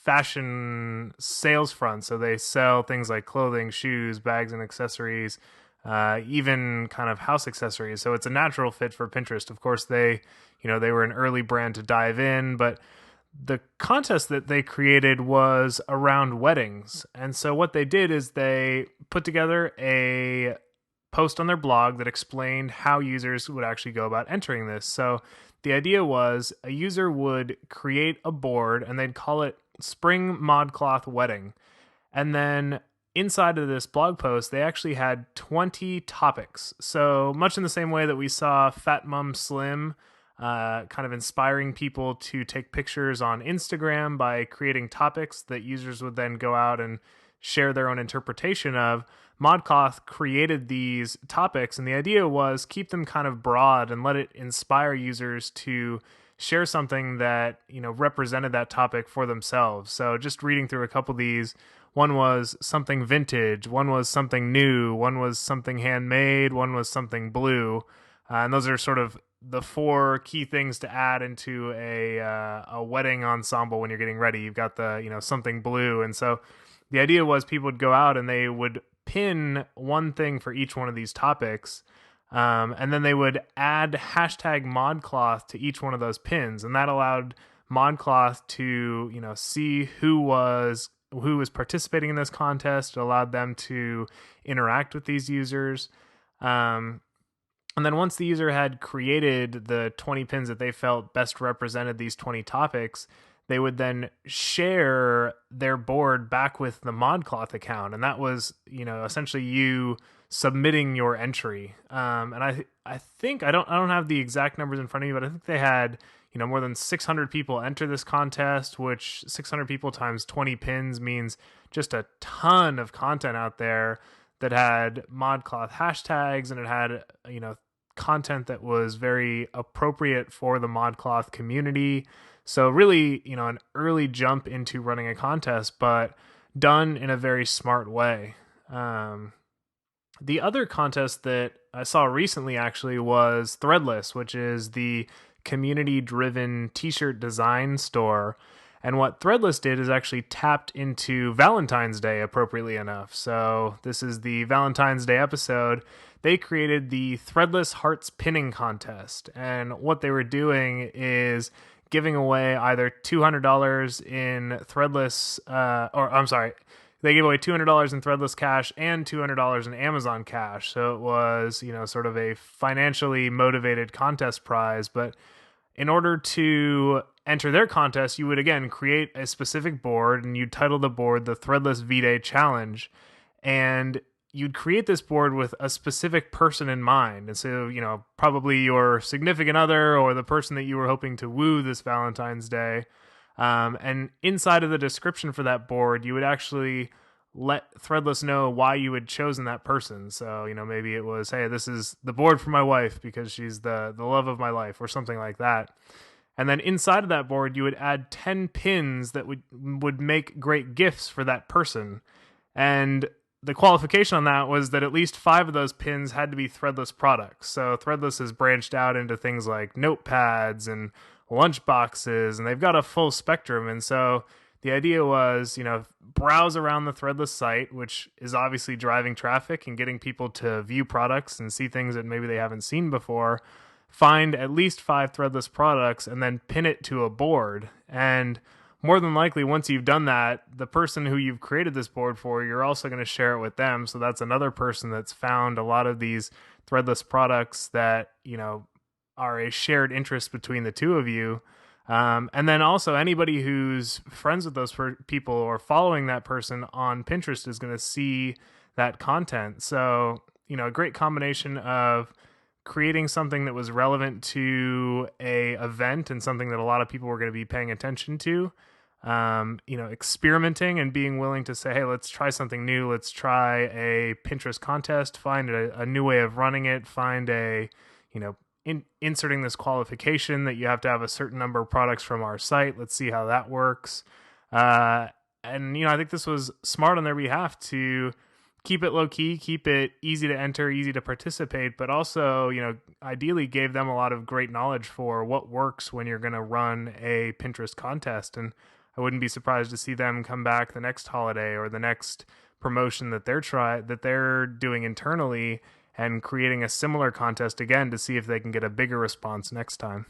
fashion sales front. So they sell things like clothing, shoes, bags, and accessories, even kind of house accessories. So it's a natural fit for Pinterest. Of course, they were an early brand to dive in, but the contest that they created was around weddings. And so what they did is they put together a post on their blog that explained how users would actually go about entering this. So the idea was a user would create a board and they'd call it Spring Modcloth Wedding. And then inside of this blog post, they actually had 20 topics. So much in the same way that we saw Fat Mum Slim kind of inspiring people to take pictures on Instagram by creating topics that users would then go out and share their own interpretation of. Modcloth created these topics, and the idea was keep them kind of broad and let it inspire users to share something that represented that topic for themselves. So just reading through a couple of these, one was something vintage, one was something new, one was something handmade, one was something blue, and those are sort of the four key things to add into a wedding ensemble when you're getting ready. You've got the something blue, and so the idea was people would go out and they would pin one thing for each one of these topics, and then they would add hashtag ModCloth to each one of those pins, and that allowed ModCloth to see who was participating in this contest. It allowed them to interact with these users. And then once the user had created the 20 pins that they felt best represented these 20 topics, they would then share their board back with the ModCloth account. And that was, essentially you submitting your entry. And I think I don't have the exact numbers in front of me, but I think they had, more than 600 people enter this contest, which 600 people times 20 pins means just a ton of content out there that had ModCloth hashtags, and it had content that was very appropriate for the ModCloth community. So really, an early jump into running a contest, but done in a very smart way. The other contest that I saw recently actually was Threadless, which is the community-driven t-shirt design store. And what Threadless did is actually tapped into Valentine's Day, appropriately enough. So this is the Valentine's Day episode. They created the Threadless Hearts Pinning Contest. And what they were doing is giving away either $200 in Threadless, or I'm sorry, they gave away $200 in Threadless cash and $200 in Amazon cash. So it was, sort of a financially motivated contest prize. But in order to enter their contest, you would again create a specific board and you'd title the board the Threadless V-Day Challenge. And you'd create this board with a specific person in mind. And so, probably your significant other or the person that you were hoping to woo this Valentine's Day. And inside of the description for that board, you would actually let Threadless know why you had chosen that person. So, maybe it was, hey, this is the board for my wife because she's the love of my life, or something like that. And then inside of that board, you would add 10 pins that would make great gifts for that person. And the qualification on that was that at least 5 of those pins had to be Threadless products. So Threadless has branched out into things like notepads and lunch boxes, and they've got a full spectrum. And so the idea was, browse around the Threadless site, which is obviously driving traffic and getting people to view products and see things that maybe they haven't seen before. Find at least 5 Threadless products and then pin it to a board. And more than likely, once you've done that, the person who you've created this board for, you're also going to share it with them. So that's another person that's found a lot of these Threadless products that, are a shared interest between the two of you. And then also anybody who's friends with those people or following that person on Pinterest is going to see that content. So, a great combination of creating something that was relevant to a event and something that a lot of people were going to be paying attention to. Experimenting and being willing to say, hey, let's try something new. Let's try a Pinterest contest, find a new way of running it, find inserting this qualification that you have to have a certain number of products from our site. Let's see how that works. I think this was smart on their behalf to keep it low key, keep it easy to enter, easy to participate, but also, ideally gave them a lot of great knowledge for what works when you're going to run a Pinterest contest. And I wouldn't be surprised to see them come back the next holiday or the next promotion that they're doing internally and creating a similar contest again to see if they can get a bigger response next time.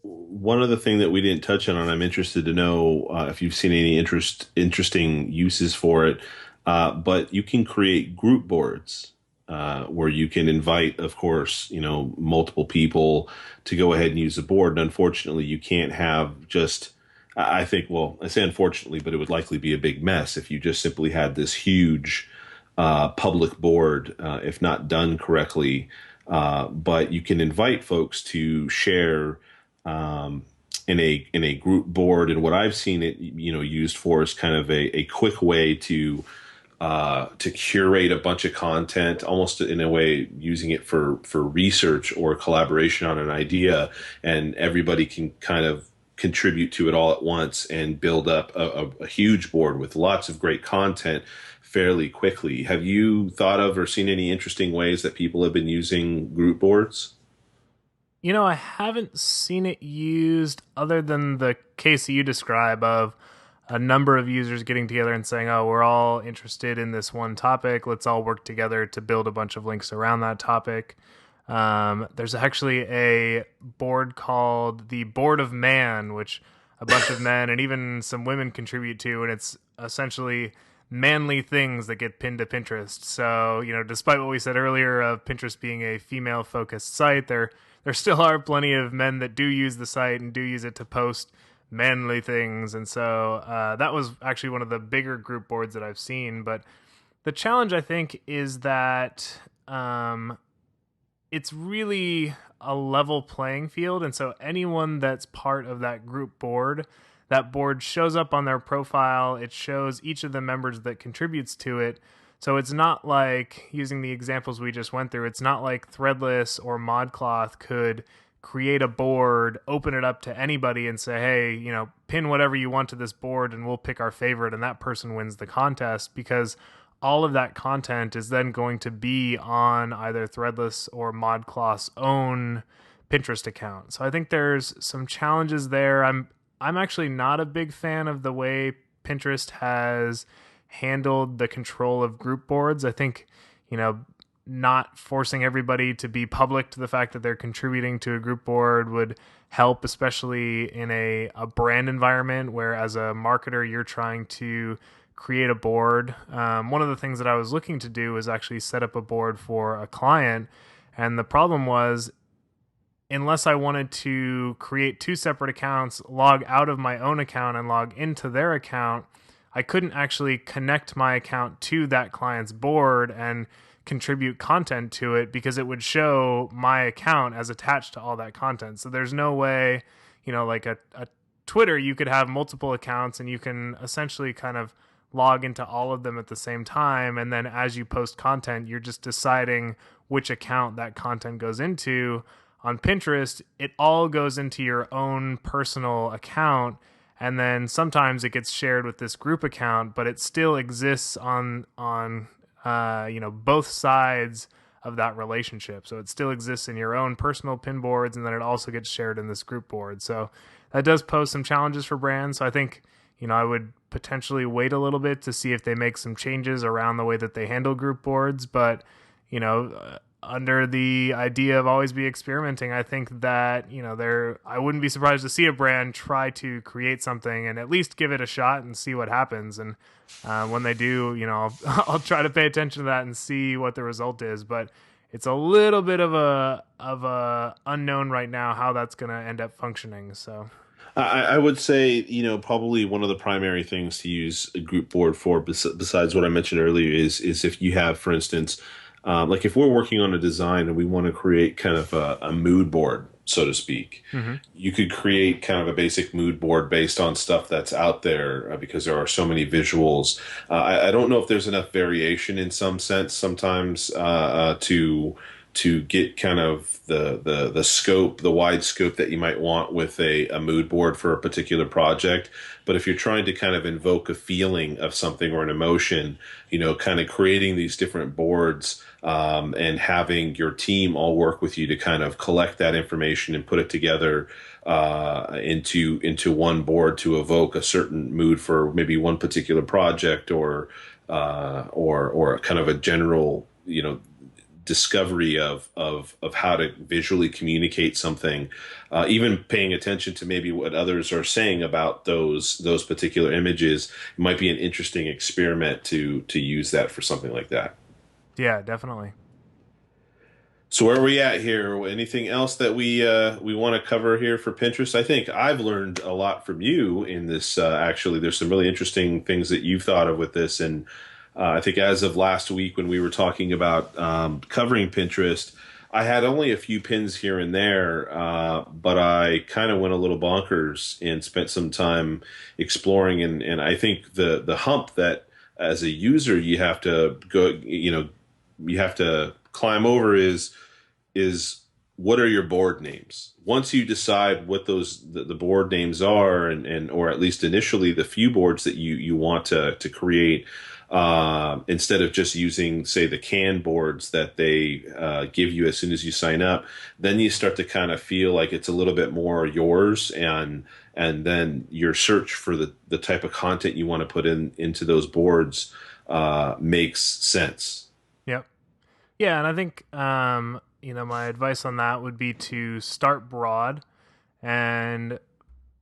One other thing that we didn't touch on, and I'm interested to know if you've seen any interesting uses for it, but you can create group boards where you can invite, of course, multiple people to go ahead and use the board. And unfortunately, you can't have just, I think, well, I say unfortunately, but it would likely be a big mess if you just simply had this huge public board, if not done correctly. But you can invite folks to share in a group board, and what I've seen it used for is kind of a quick way to curate a bunch of content, almost in a way using it for research or collaboration on an idea, and everybody can kind of contribute to it all at once and build up a huge board with lots of great content fairly quickly. Have you thought of or seen any interesting ways that people have been using group boards? I haven't seen it used other than the case that you describe of a number of users getting together and saying, oh, we're all interested in this one topic. Let's all work together to build a bunch of links around that topic. There's actually a board called the Board of Man, which a bunch of men and even some women contribute to, and it's essentially manly things that get pinned to Pinterest. So, despite what we said earlier of Pinterest being a female-focused site, there still are plenty of men that do use the site and do use it to post manly things. And so that was actually one of the bigger group boards that I've seen. But the challenge, I think, is that it's really a level playing field. And so anyone that's part of that group board, that board shows up on their profile. It shows each of the members that contributes to it. So it's not like, using the examples we just went through, it's not like Threadless or ModCloth could create a board, open it up to anybody and say, hey, pin whatever you want to this board and we'll pick our favorite and that person wins the contest, because all of that content is then going to be on either Threadless or ModCloth's own Pinterest account. So I think there's some challenges there. I'm actually not a big fan of the way Pinterest has handled the control of group boards. I think, not forcing everybody to be public to the fact that they're contributing to a group board would help, especially in a brand environment where, as a marketer, you're trying to create a board. One of the things that I was looking to do was actually set up a board for a client. And the problem was, unless I wanted to create two separate accounts, log out of my own account and log into their account, I couldn't actually connect my account to that client's board and contribute content to it, because it would show my account as attached to all that content. So there's no way, like a Twitter, you could have multiple accounts and you can essentially kind of log into all of them at the same time. And then as you post content, you're just deciding which account that content goes into. On Pinterest, it all goes into your own personal account, and then sometimes it gets shared with this group account, but it still exists on both sides of that relationship. So it still exists in your own personal pin boards, and then it also gets shared in this group board. So that does pose some challenges for brands. So I think, I would potentially wait a little bit to see if they make some changes around the way that they handle group boards. But, under the idea of always be experimenting, I think that, I wouldn't be surprised to see a brand try to create something and at least give it a shot and see what happens. And when they do, I'll try to pay attention to that and see what the result is. But it's a little bit of a unknown right now how that's going to end up functioning. So I would say, probably one of the primary things to use a group board for, besides what I mentioned earlier, is if you have, for instance, like if we're working on a design and we want to create kind of a mood board, so to speak, you could create kind of a basic mood board based on stuff that's out there, because there are so many visuals. I don't know if there's enough variation in some sense sometimes to get kind of the scope, the wide scope that you might want with a mood board for a particular project. But if you're trying to kind of invoke a feeling of something or an emotion, kind of creating these different boards, and having your team all work with you to kind of collect that information and put it together into one board to evoke a certain mood for maybe one particular project, or kind of a general, discovery of how to visually communicate something, even paying attention to maybe what others are saying about those particular images. It might be an interesting experiment to use that for something like that. yeah, definitely. So where are we at here? Anything else that we want to cover here for Pinterest? I think I've learned a lot from you in this. Actually, there's some really interesting things that you've thought of with this, and I think as of last week when we were talking about covering Pinterest, I had only a few pins here and there, but I kind of went a little bonkers and spent some time exploring. And I think the hump that as a user you have to go, you have to climb over is what are your board names? Once you decide what the board names are, and or at least initially the few boards that you want to create, instead of just using, say, the canned boards that they give you as soon as you sign up, then you start to kind of feel like it's a little bit more yours, and then your search for the type of content you want to put into those boards makes sense. Yep. Yeah, and I think my advice on that would be to start broad and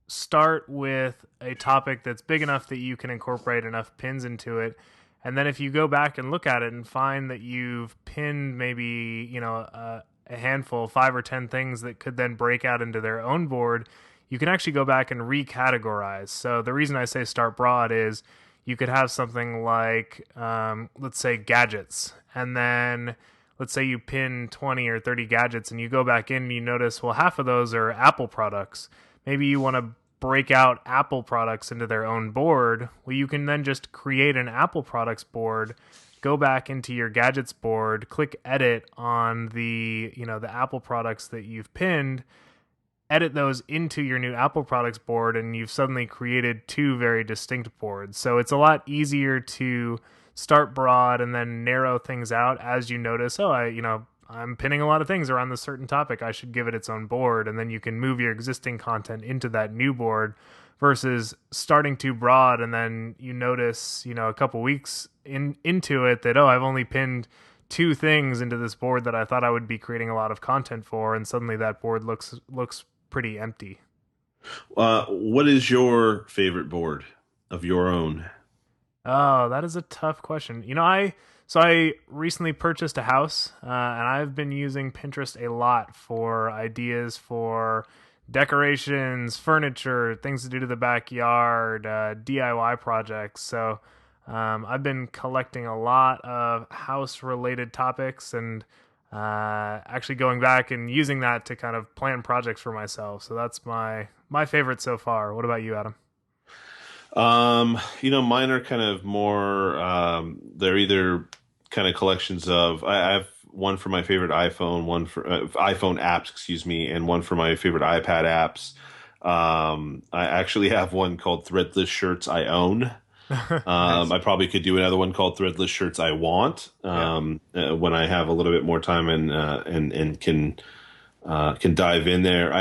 start with a topic that's big enough that you can incorporate enough pins into it. And then if you go back and look at it and find that you've pinned maybe, a handful, 5 or 10 things that could then break out into their own board, you can actually go back and recategorize. So the reason I say start broad is you could have something like, let's say, gadgets. And then let's say you pin 20 or 30 gadgets and you go back in and you notice, well, half of those are Apple products. Maybe you want to break out Apple products into their own board. Well, you can then just create an Apple products board, go back into your gadgets board, click edit on the Apple products that you've pinned, edit those into your new Apple products board, and you've suddenly created two very distinct boards. So it's a lot easier to start broad and then narrow things out as you notice, I'm pinning a lot of things around this certain topic, I should give it its own board. And then you can move your existing content into that new board, versus starting too broad and then you notice, a couple weeks into it that, I've only pinned two things into this board that I thought I would be creating a lot of content for, and suddenly that board looks pretty empty. What is your favorite board of your own? Oh, that is a tough question. I recently purchased a house, and I've been using Pinterest a lot for ideas for decorations, furniture, things to do to the backyard, DIY projects. So I've been collecting a lot of house-related topics and actually going back and using that to kind of plan projects for myself. So that's my favorite so far. What about you, Adam? Mine are kind of more, they're either kind of collections of, I have one for my favorite iPhone, one for iPhone apps, excuse me, and one for my favorite iPad apps. I actually have one called Threadless Shirts I Own. Nice. I probably could do another one called Threadless Shirts I Want, Yeah. when I have a little bit more time and can dive in there.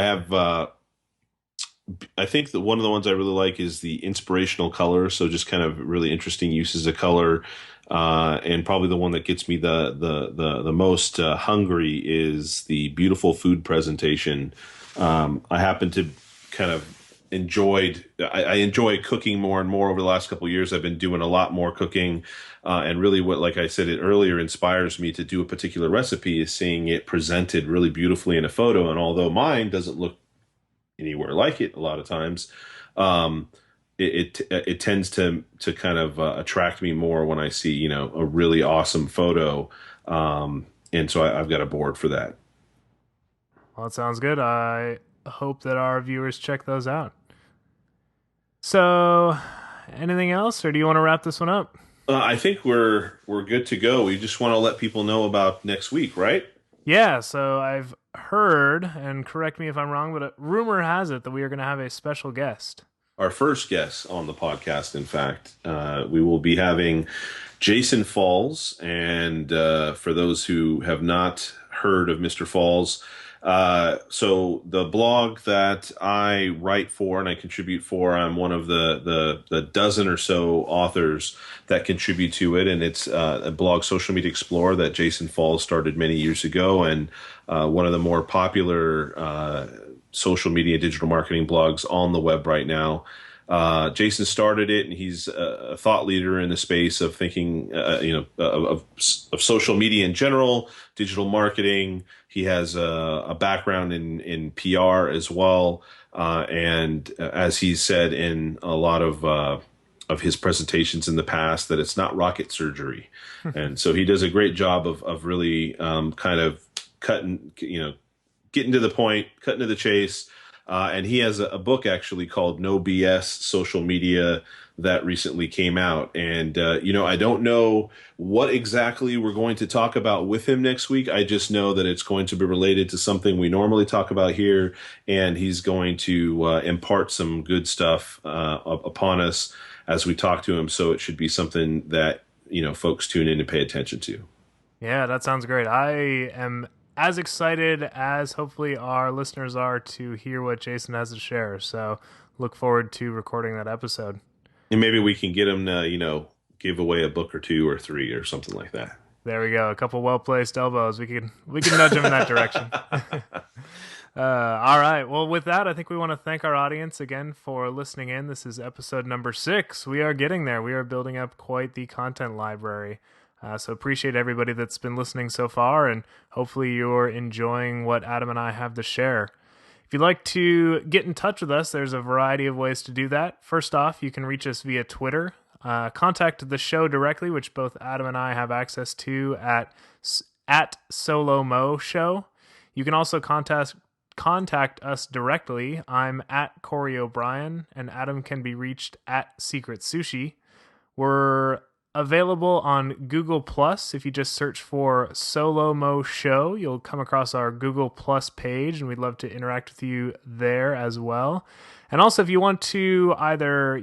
I think that one of the ones I really like is the inspirational color. So just kind of really interesting uses of color. And probably the one that gets me the most hungry is the beautiful food presentation. I happen to kind of I enjoy cooking more and more over the last couple of years. I've been doing a lot more cooking. And really what, like I said it earlier, inspires me to do a particular recipe is seeing it presented really beautifully in a photo. And although mine doesn't look anywhere like it a lot of times. Um, it tends to kind of attract me more when I see a really awesome photo, and so I've got a board for that. Well, that sounds good. I hope that our viewers check those out. So, anything else, or do you want to wrap this one up? I think we're good to go. We just want to let people know about next week, right? Yeah, so I've heard, and correct me if I'm wrong, but a rumor has it that we are going to have a special guest. Our first guest on the podcast, in fact, we will be having Jason Falls, and for those who have not heard of Mr. Falls. So the blog that I write for and I contribute for, I'm one of the dozen or so authors that contribute to it, and it's a blog, Social Media Explorer, that Jason Falls started many years ago, and one of the more popular social media digital marketing blogs on the web right now. Jason started it, and he's a thought leader in the space of thinking, of social media in general, digital marketing. He has a background in PR as well, and as he's said in a lot of his presentations in the past, that it's not rocket surgery, and so he does a great job of really kind of cutting, getting to the point, cutting to the chase. And he has a book actually called No BS Social Media that recently came out. And, I don't know what exactly we're going to talk about with him next week. I just know that it's going to be related to something we normally talk about here. And he's going to impart some good stuff upon us as we talk to him. So it should be something that, folks tune in and pay attention to. Yeah, that sounds great. I am as excited as hopefully our listeners are to hear what Jason has to share. So look forward to recording that episode. And maybe we can get him to, give away a book or two or three or something like that. There we go. A couple well placed elbows. We can nudge him in that direction. All right. Well, with that, I think we want to thank our audience again for listening in. This is episode number 6. We are getting there. We are building up quite the content library. So appreciate everybody that's been listening so far, and hopefully you're enjoying what Adam and I have to share. If you'd like to get in touch with us, there's a variety of ways to do that. First off, you can reach us via Twitter. Contact the show directly, which both Adam and I have access to at Solo Mo Show. You can also contact us directly. I'm at Corey O'Brien, and Adam can be reached at Secret Sushi. We're available on Google Plus. If you just search for Solo Mo Show, you'll come across our Google Plus page, and we'd love to interact with you there as well. And also, if you want to either,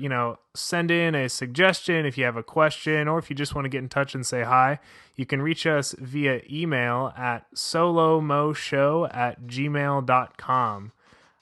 send in a suggestion, if you have a question, or if you just want to get in touch and say hi, you can reach us via email at solomoshow@gmail.com.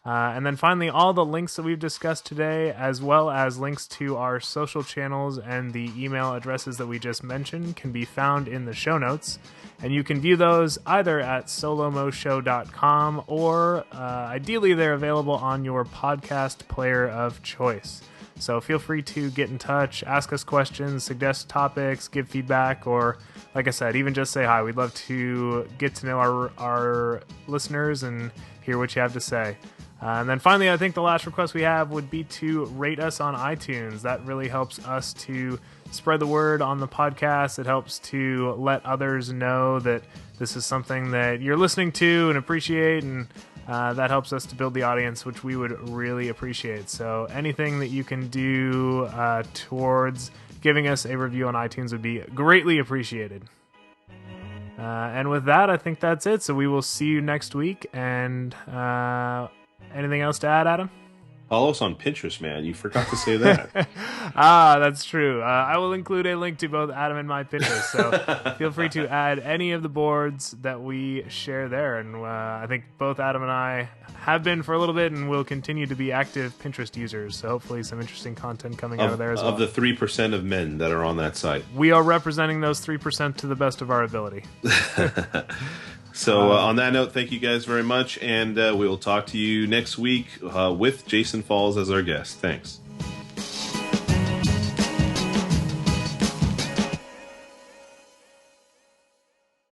And then finally, all the links that we've discussed today, as well as links to our social channels and the email addresses that we just mentioned, can be found in the show notes. And you can view those either at solomoshow.com or ideally they're available on your podcast player of choice. So feel free to get in touch, ask us questions, suggest topics, give feedback, or like I said, even just say hi. We'd love to get to know our listeners and hear what you have to say. And then finally, I think the last request we have would be to rate us on iTunes. That really helps us to spread the word on the podcast. It helps to let others know that this is something that you're listening to and appreciate, and that helps us to build the audience, which we would really appreciate. So anything that you can do towards giving us a review on iTunes would be greatly appreciated. And with that, I think that's it. So we will see you next week. And anything else to add, Adam? Follow us on Pinterest, man. You forgot to say that. That's true. I will include a link to both Adam and my Pinterest, so feel free to add any of the boards that we share there. And I think both Adam and I have been for a little bit and will continue to be active Pinterest users, so hopefully some interesting content coming out of there as well. Of the 3% of men that are on that site. We are representing those 3% to the best of our ability. So on that note, thank you guys very much, and we will talk to you next week with Jason Falls as our guest. Thanks.